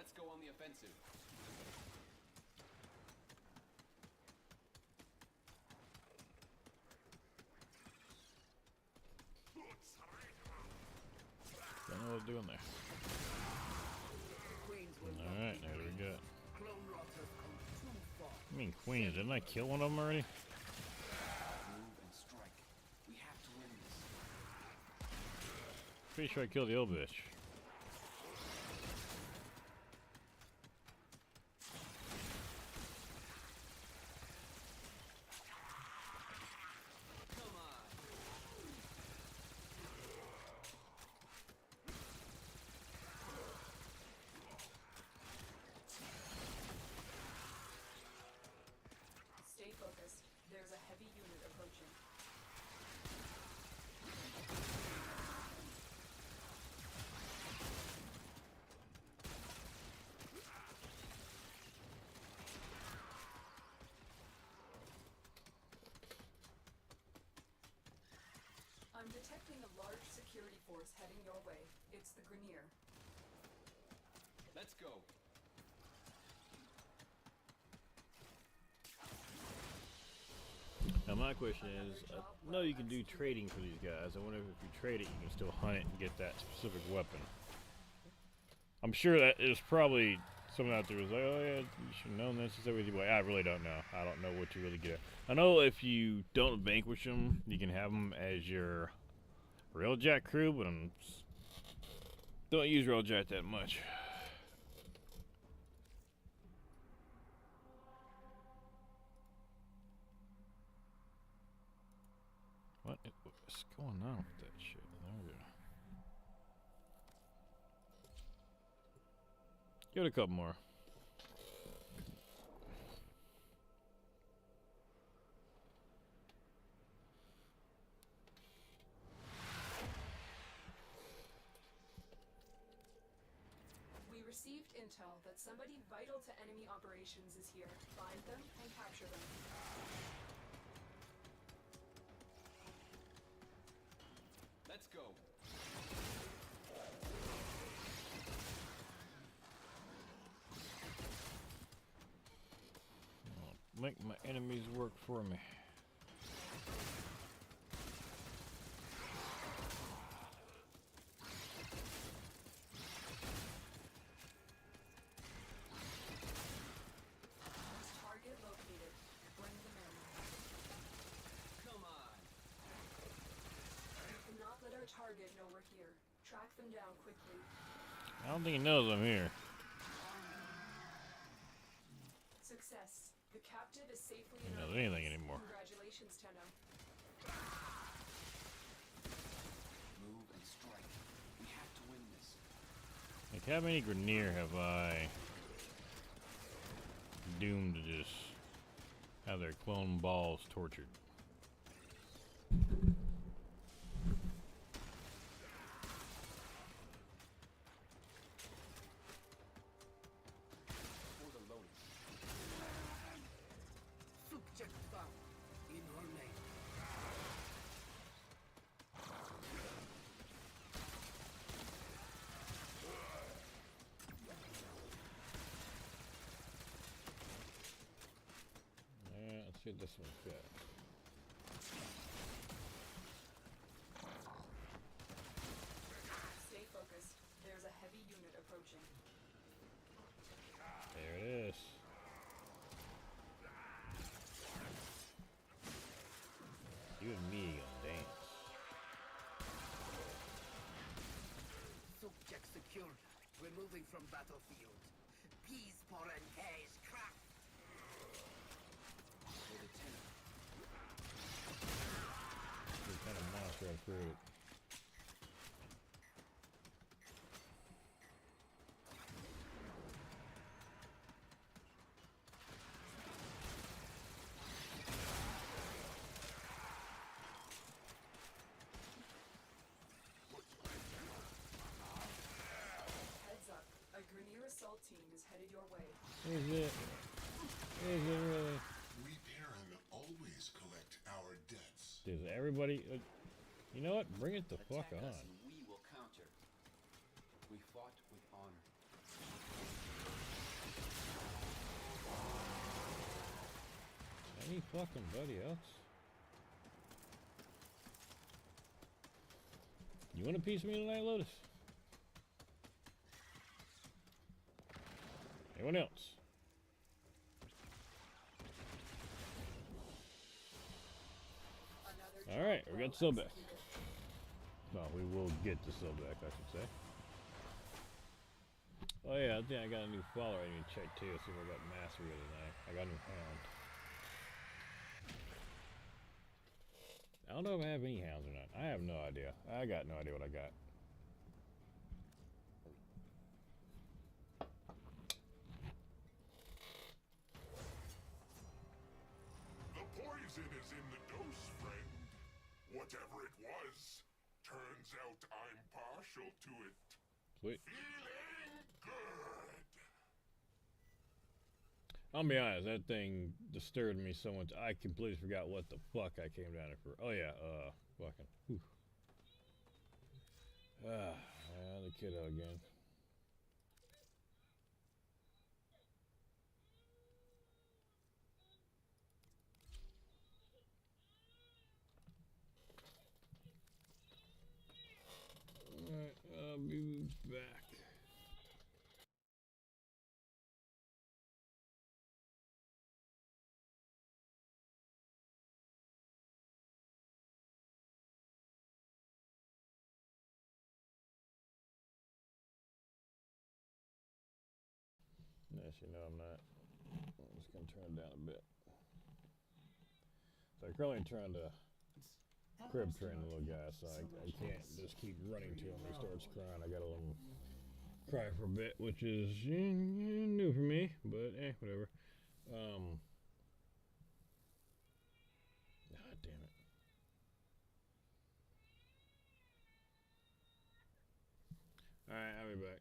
let's go on the offensive. was doing there. Queens will not Alright, be there we go. Clone rot has come too far. I mean, Queens, didn't I kill one of them already? Move and strike. We have to win this. Pretty sure I killed the old bitch. Come on. Stay focused. There's a heavy unit approaching. I'm detecting a large security force heading your way. It's the Grenier. Let's go. Now my question is, I know you can do trading for these guys. I wonder if you trade it, you can still hunt it and get that specific weapon. I'm sure that there's probably someone out there who's like, oh yeah, you should have known this. Is everything. Well, I really don't know. I don't know what you really get. I know if you don't vanquish them, you can have them as your railjack crew, but don't use railjack that much. What is going on with that shit? There we go. Give it a couple more. We received intel that somebody vital to enemy operations is here. Find them and capture them. Let's go. Make my enemies work for me. Target located. Bring them in. Come on. We cannot let our target know we're here. Track them down quickly. I don't think he knows I'm here. Success. The captive is safely He in our knows anything hands. anymore. Congratulations, Tenno. Move and strike. We have to win this. Like, how many Grenier have I doomed to just have their clone balls tortured? For the loading. Subject found. In her name. Let's see what this one's got. Stay focused. There's a heavy unit approaching. There it is. You and me gonna dance. Subject secured. Removing from battlefield. Peace for engaged craft. For the tenor. What kind of monster I created? Heads up. A Grenier assault team is headed your way. Is it? Is it really? We Perrin always collect our debts. Does everybody? You know what? Bring it the fuck Attack on. us and we will counter. We fought with honor. Any fucking buddy else? You want a piece of me tonight, Lotus? Anyone else? Another All right, job we got well Silbeck. executed. Well, we will get to Silbeck, I should say. Oh yeah, I think I got a new follower I need to check too, see if I got mastery of tonight. I got a new hound. I don't know if I have any hounds or not. I have no idea. I got no idea what I got. The poison is in the dose, friend. Whatever it was, turns out I'm partial to it. Sweet. Feeling good. I'll be honest, that thing disturbed me so much I completely forgot what the fuck I came down here for. Oh yeah, fucking. Whew. The kiddo again. Alright, I'll be back. Yes, you know I'm not. I'm just gonna turn it down a bit. So I'm currently trying to crib train the little guy, so I can't just keep running to him. He starts crying. I gotta let him cry for a bit, which is new for me, but whatever. God damn it. Alright, I'll be back.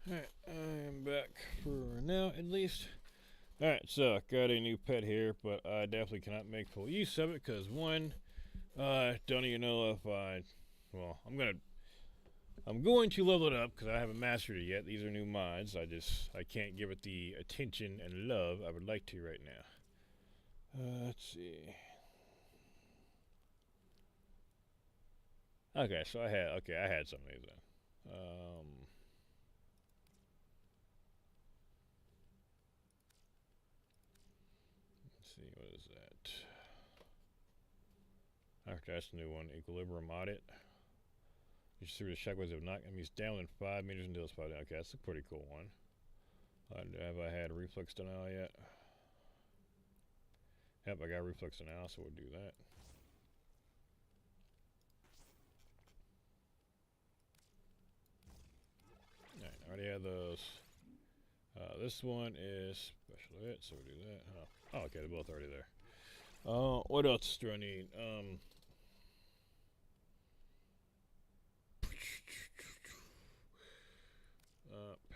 Alright, I am back for now at least. Alright, so got a new pet here, but I definitely cannot make full use of it because one, don't even know if well, I'm going to level it up because I haven't mastered it yet. These are new mods. I can't give it the attention and love I would like to right now. Let's see. Okay, so I had some of these then. Let's see, what is that? Okay, that's a new one. Equilibrium audit. You should see the shockwaves of knock enemies down in 5 meters until it's 5 down. Okay, that's a pretty cool one. Have I had reflex denial yet? Yep, I got reflex denial, so we'll do that. Alright, I already have those. This one is special hit, so we'll do that. Oh, okay, they're both already there. What else do I need?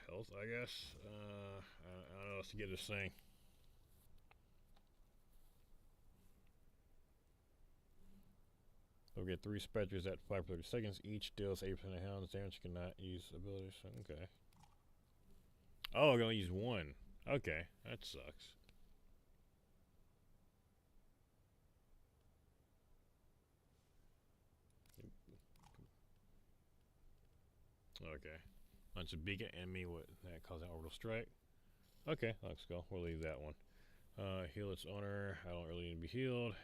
Health, I guess. I don't know what to get this thing. We'll get 3 specters at 5 per 30 seconds. Each deals 8% of hounds damage. Cannot use abilities. Okay. Oh, I'm gonna use 1. Okay, that sucks. Okay. Launch a beacon enemy with that cause an orbital strike. Okay, let's go. We'll leave that one. Heal its owner. I don't really need to be healed.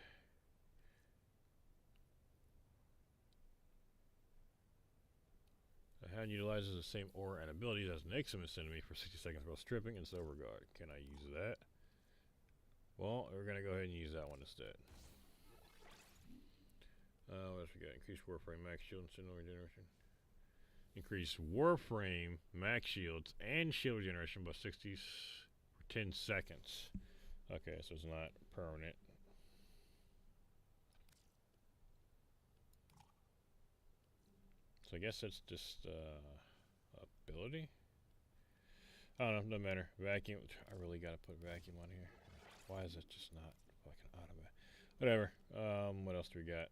The hound utilizes the same aura and abilities as an Iximus enemy for 60 seconds while stripping and silver guard. Can I use that? Well, we're gonna go ahead and use that one instead. What else we got? Increased Warframe max shield and signal regeneration. Increase Warframe max shields and shield regeneration by 60 for 10 seconds. Okay, so it's not permanent. So I guess that's just ability. I don't know, doesn't matter. Vacuum. I really gotta put vacuum on here. Why is it just not fucking automatic? Whatever. What else do we got?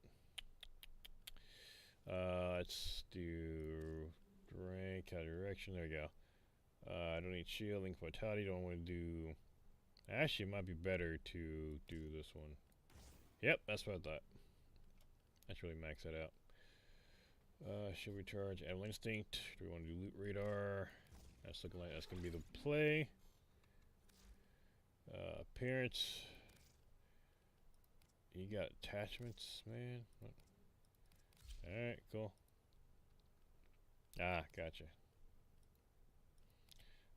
Let's do rank, out of direction. There we go. I don't need shielding, vitality. Don't want to do. Actually, it might be better to do this one. Yep, that's what I thought. Let's really max that out. Should we charge Animal Instinct? Do we want to do Loot Radar? That's looking like that's going to be the play. Appearance. You got attachments, man. Alright, cool. Ah, gotcha.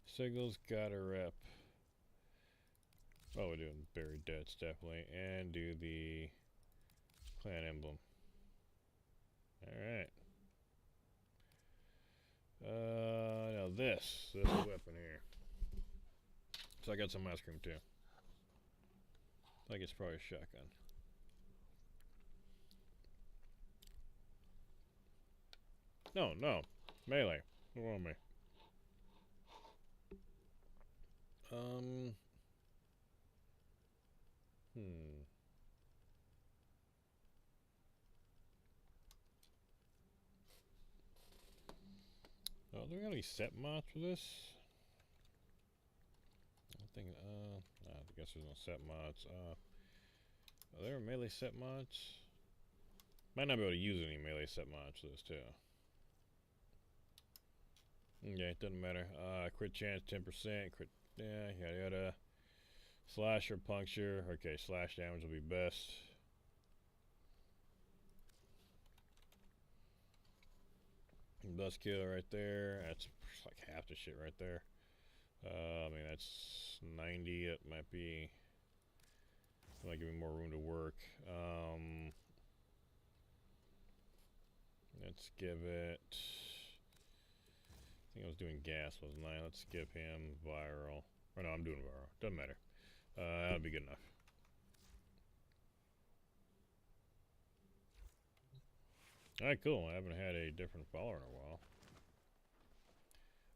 Signals got a rep. Oh, we're doing Buried Deaths, definitely. And do the clan emblem. Alright. Now this weapon here. So I got some ice cream too. I think it's probably a shotgun. No. Melee. What's wrong with me? Oh, do we got any set mods for this? I don't think, I guess there's no set mods. Are there melee set mods? Might not be able to use any melee set mods for this, too. Yeah, it doesn't matter. Crit chance 10%, crit, yeah, yada. Slash or puncture. Okay, slash damage will be best. Bust kill right there. That's like half the shit right there. I mean, that's 90. It might be. Might give me more room to work. Let's give it. I think I was doing gas, wasn't I? Let's give him viral. Or no, I'm doing viral. Doesn't matter. That'll be good enough. Alright, cool. I haven't had a different follower in a while.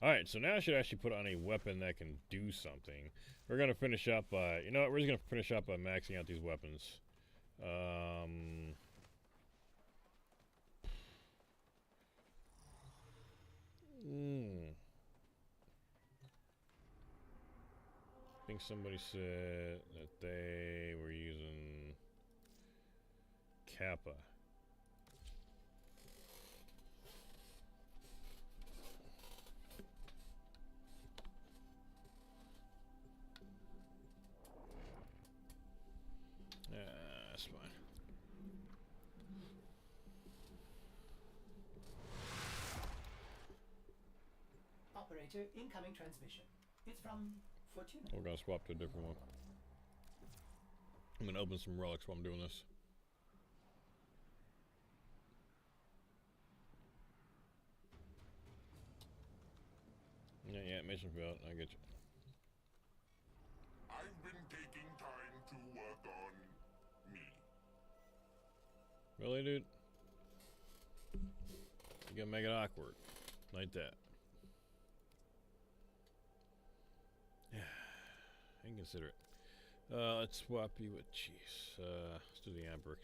Alright, so now I should actually put on a weapon that can do something. We're gonna finish up by, you know what, we're just gonna finish up by maxing out these weapons. I think somebody said that they were using Kappa. That's fine. Operator, incoming transmission. It's from Fortuna. We're gonna swap to a different one. I'm gonna open some relics while I'm doing this. Yeah, mission failed. I get you. I've been taking time to work on me. Really, dude? You gotta make it awkward. Like that. Inconsiderate. Let's swap you with cheese. Let's do the Ambrix.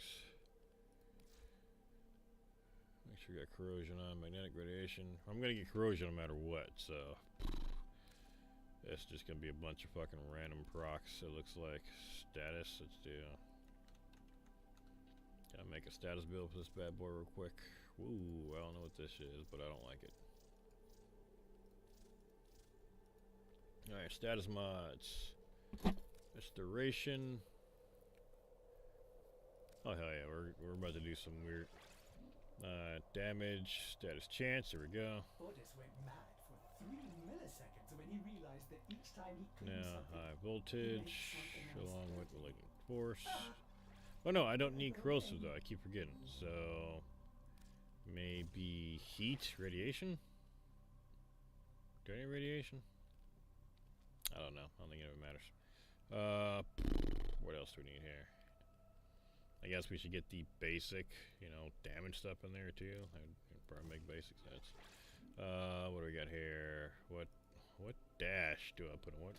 Make sure you got corrosion on, magnetic radiation. I'm gonna get corrosion no matter what, so it's just gonna be a bunch of fucking random procs. It looks like status. Let's do. Gotta make a status build for this bad boy real quick. Ooh, I don't know what this is, but I don't like it. Alright, status mods. Restoration. Oh hell yeah, we're about to do some weird damage, status chance, there we go. Otis went mad for 3 milliseconds when he realized that each time he cleaned Now something, high he voltage made something else along with dirty. malignant force. Oh no, I don't need corrosive though, I keep forgetting. So maybe heat, radiation? Do I need radiation? I don't know. I don't think it ever matters. What else do we need here? I guess we should get the basic, you know, damage stuff in there too. I'd probably make basic sense. What do we got here? What dash do I put in what?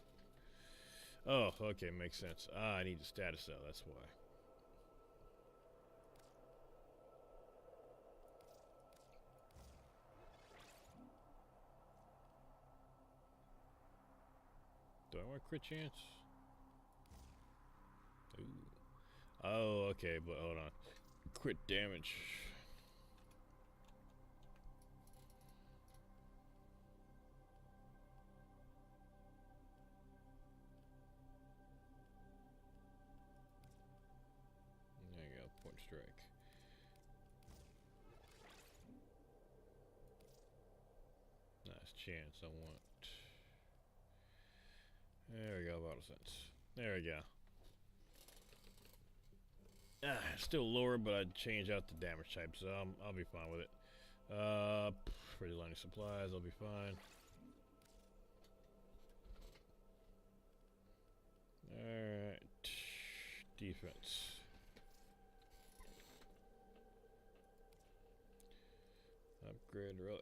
Oh, okay, makes sense. Ah, I need the status cell, that's why. Do I want crit chance? Ooh. Oh, okay, but hold on. Crit damage. There you go, point strike. Nice chance, I want. There we go, bottle sense. There we go. Still lower, but I'd change out the damage type, so I'll be fine with it. For the lining supplies, I'll be fine. Alright. Defense. Upgrade relic.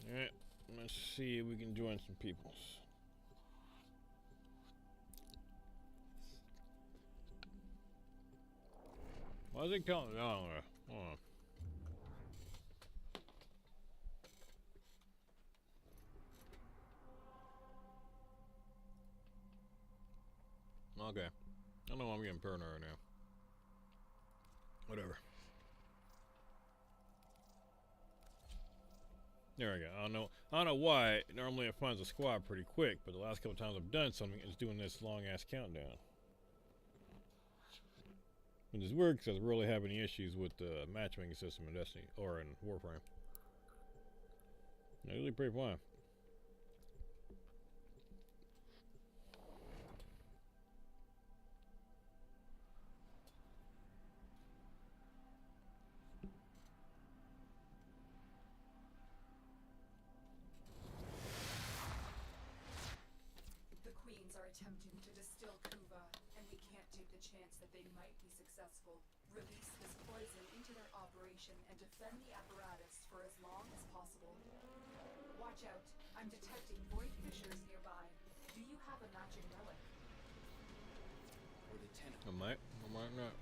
Alright, let's see if we can join some peoples. Why is it calling? Oh, hold on. Okay. I know I'm getting paranoid right now. Whatever. There we go. I don't know why. Normally it finds a squad pretty quick, but the last couple times I've done something, it's doing this long ass countdown. Which is weird because I was really having issues with the matchmaking system in Destiny or in Warframe. It's really pretty fine. The Queens are attempting to distill Kuva, and we can't take the chance that they might be successful. Release this poison into their operation and defend the apparatus for as long as possible. Watch out. I'm detecting void fissures nearby. Do you have a magic relic? Or the tenant. I might not.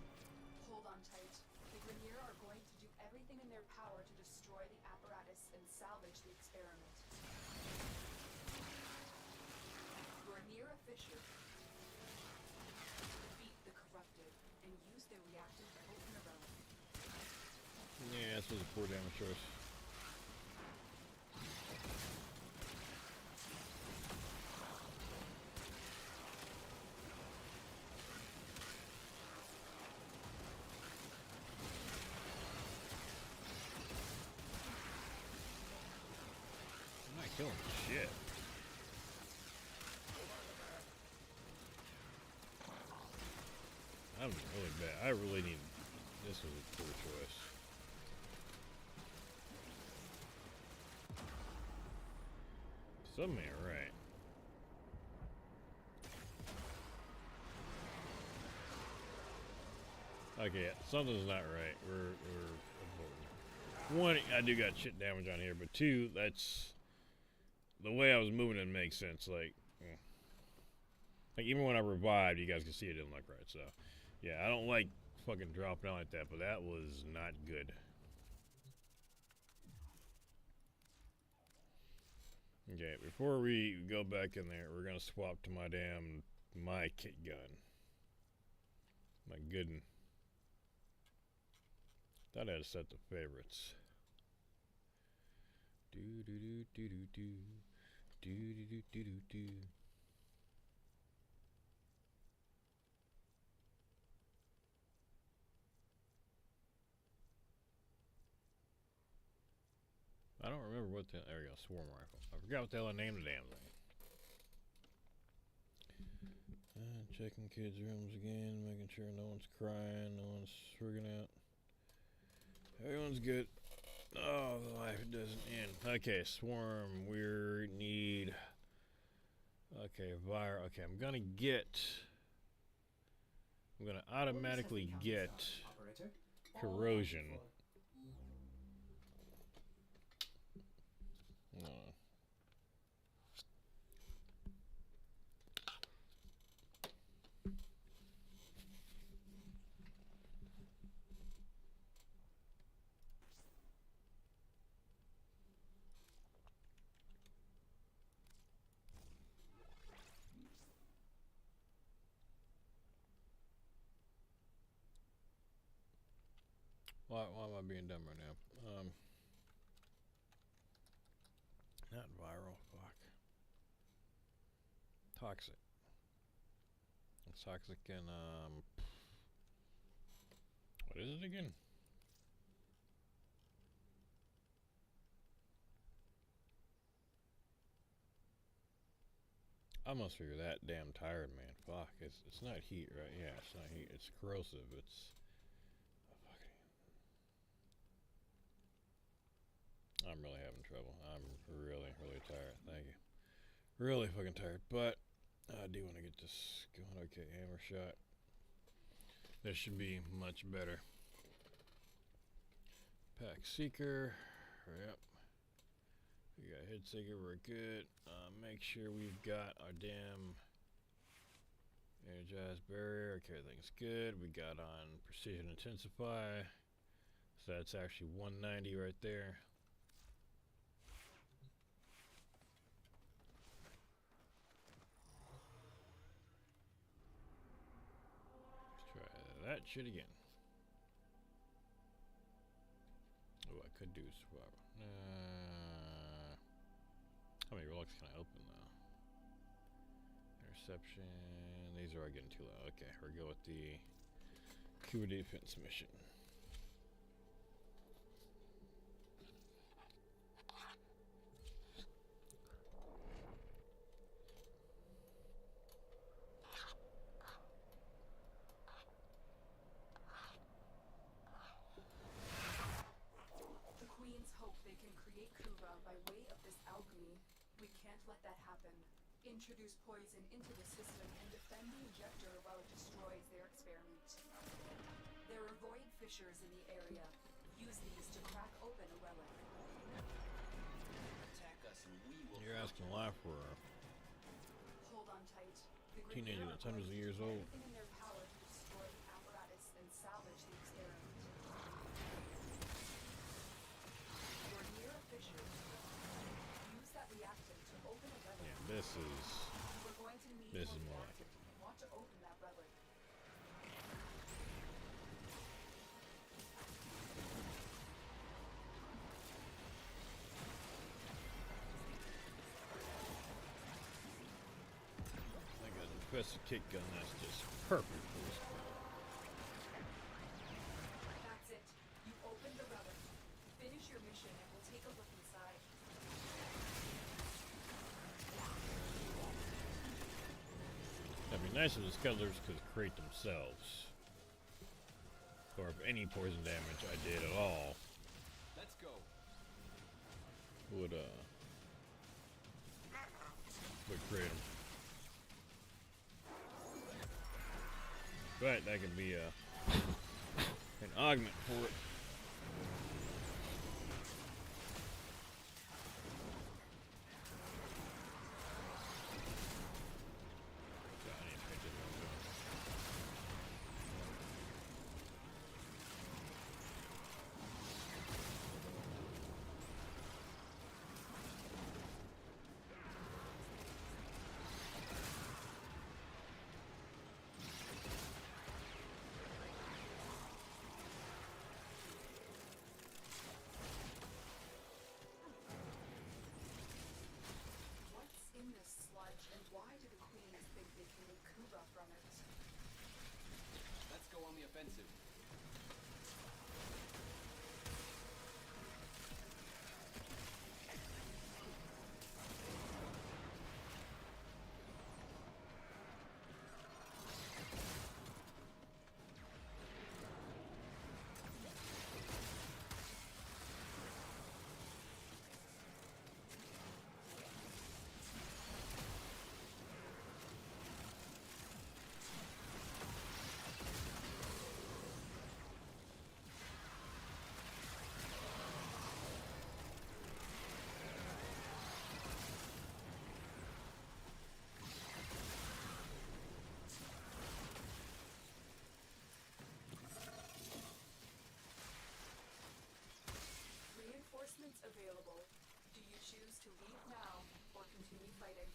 Hold on tight. The Grenier are going to do everything in their power to destroy the apparatus and salvage the experiment. You're near a fissure. Defeat the corrupted and use their reactor to open a relic. Yeah, this was a poor damage choice. I'm not killing shit. I'm really bad. I really need. This was a poor choice. Something ain't right. Okay, something's not right. We're one, I do got shit damage on here, but two, that's the way I was moving. It makes sense. Like even when I revived, you guys can see it didn't look right. So, yeah, I don't like fucking dropping out like that, but that was not good. Okay, before we go back in there, we're gonna swap to my kit gun. My good one. Thought I had set the favorites. Do do do do do do do do do do do. I don't remember what the. There we go, swarm rifle. I forgot what the hell I named the damn thing. Checking kids' rooms again, making sure no one's crying, no one's frigging out. Everyone's good. Oh, the life doesn't end. Okay, swarm. We need. Okay, okay, I'm gonna automatically get corrosion. Why am I being dumb right now? Not viral, fuck. Toxic. It's toxic and, what is it again? I must figure that damn tired, man. Fuck, it's not heat, right? Yeah, it's not heat. It's corrosive. It's I'm really having trouble. I'm really, really tired. Thank you. Really fucking tired. But I do want to get this going. Okay, hammer shot. This should be much better. Pack seeker. Yep. We got head seeker. We're good. Make sure we've got our damn energized barrier. Okay, everything's good. We got on precision intensify. So that's actually 190 right there. Let's try that shit again. Oh, I could do swap. How many relics can I open though? Interception. These are getting too low. Okay, we'll go with the Cuba defense mission. The Queens hope they can create Kuva by way of this alchemy. We can't let that happen. Introduce poison into the system and defend the injector while it destroys their experiment. fissures in the area. Use these to crack open a relic. Attack us and we will. You're asking a lot for a Hold on tight. The teenager Grineer that's are hundreds of going to years do old. everything in their power to destroy the apparatus and salvage the experiment. You're near a fissure. Use that reactant to open a relic. Yeah, this is We're going to need this is more more like it. reactant. Want to open that relic. I got a Professor Kick gun that's just perfect for this. That's it. You opened the relic. Finish your mission and we'll take a look inside. That'd be nice if the scuttlers could create themselves. Or if any poison damage I did at all Let's go. would create them. But that can be an augment for it. God, I need to finish this one. What's in this sludge and why do the queens think they can make Kuba from it? Let's go on the offensive. Reinforcements available. Do you choose to leave now or continue fighting?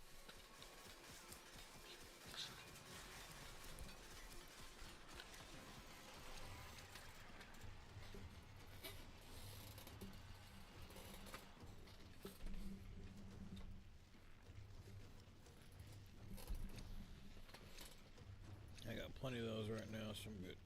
I got plenty of those right now, so I'm good.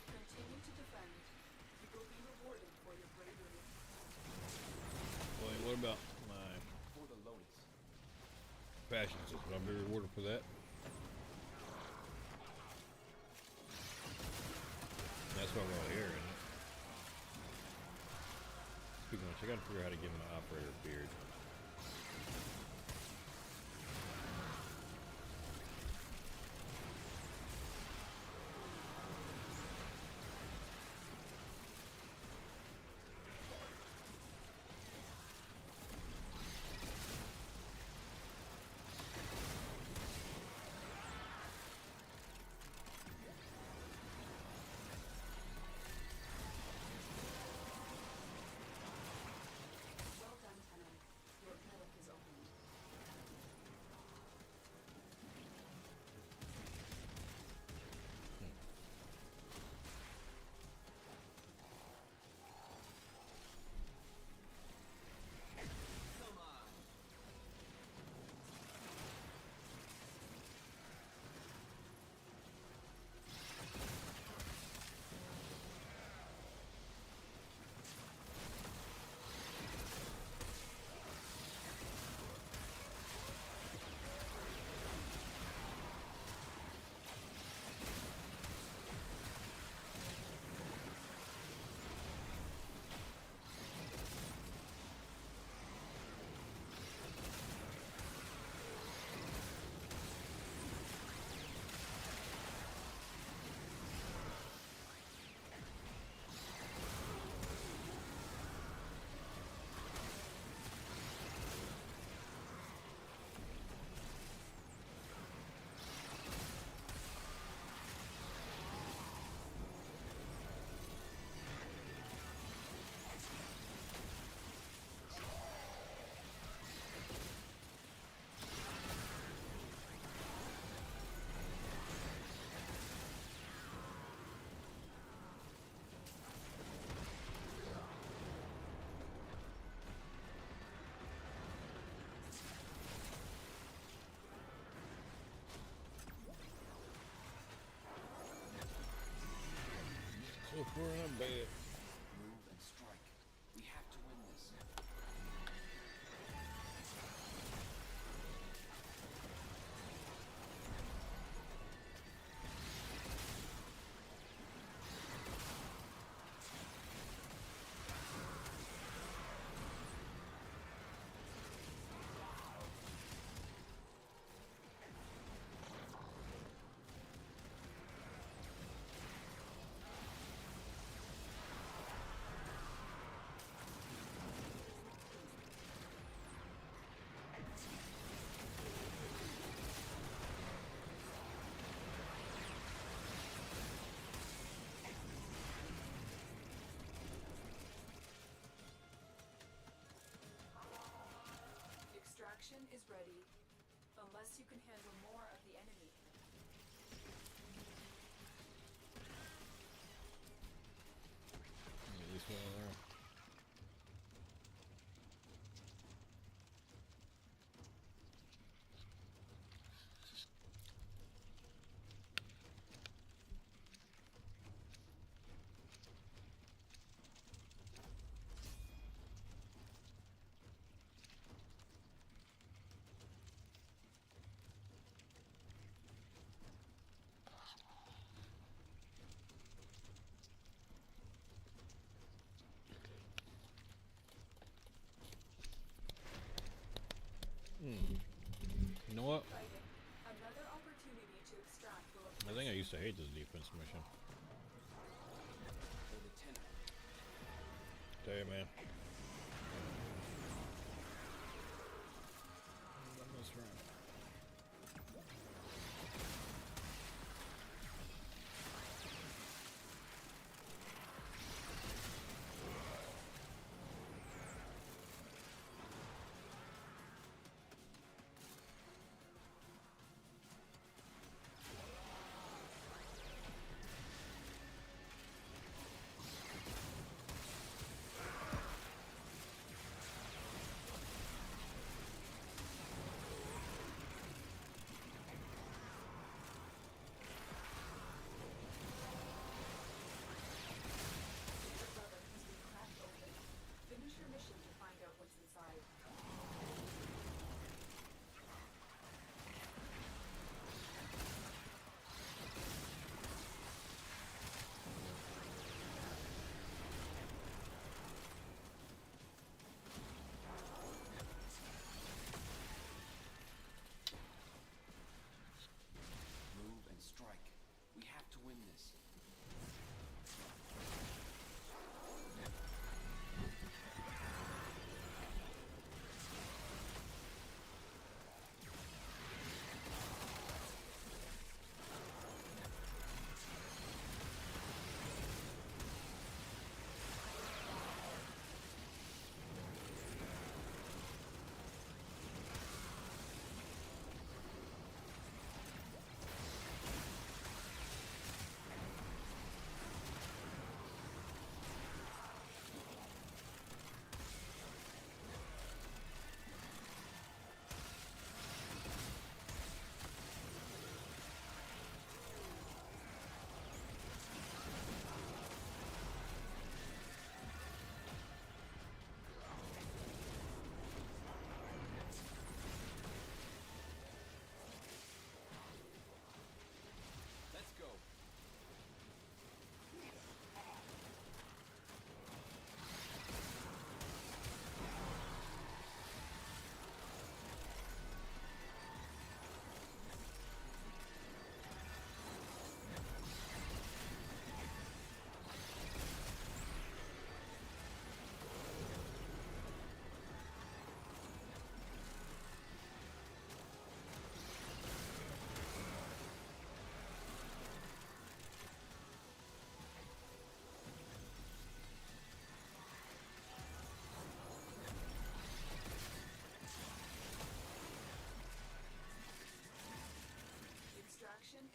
Continue to defend. You will be rewarded for your bravery. Well, what about my For the loanies. fashion system? I'll be rewarded for that. That's why we're all here, isn't it? Speaking of which, I gotta figure out how to give him an operator beard. Well done, Tenant. We're in a bed. Move and strike. We have to win this. Extraction is ready, unless you can handle more of the enemy. At least one there. You know what? Fighting. Another opportunity to extract will I think I used to hate this defense mission. For the tenor. Tell you, man.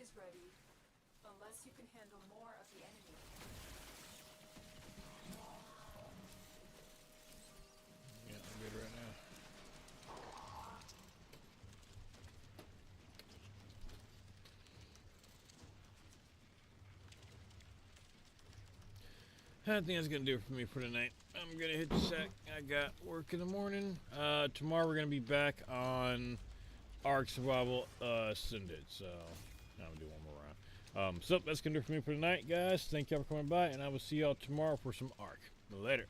is ready, unless you can handle more of the enemy. Yeah, I'm good right now. I think that's gonna do it for me for tonight. I'm gonna hit the sack. I got work in the morning. Tomorrow we're gonna be back on Ark Survival Ascended. So I'm gonna do one more round. So that's gonna do it for me for tonight, guys. Thank y'all for coming by, and I will see y'all tomorrow for some Ark. Later.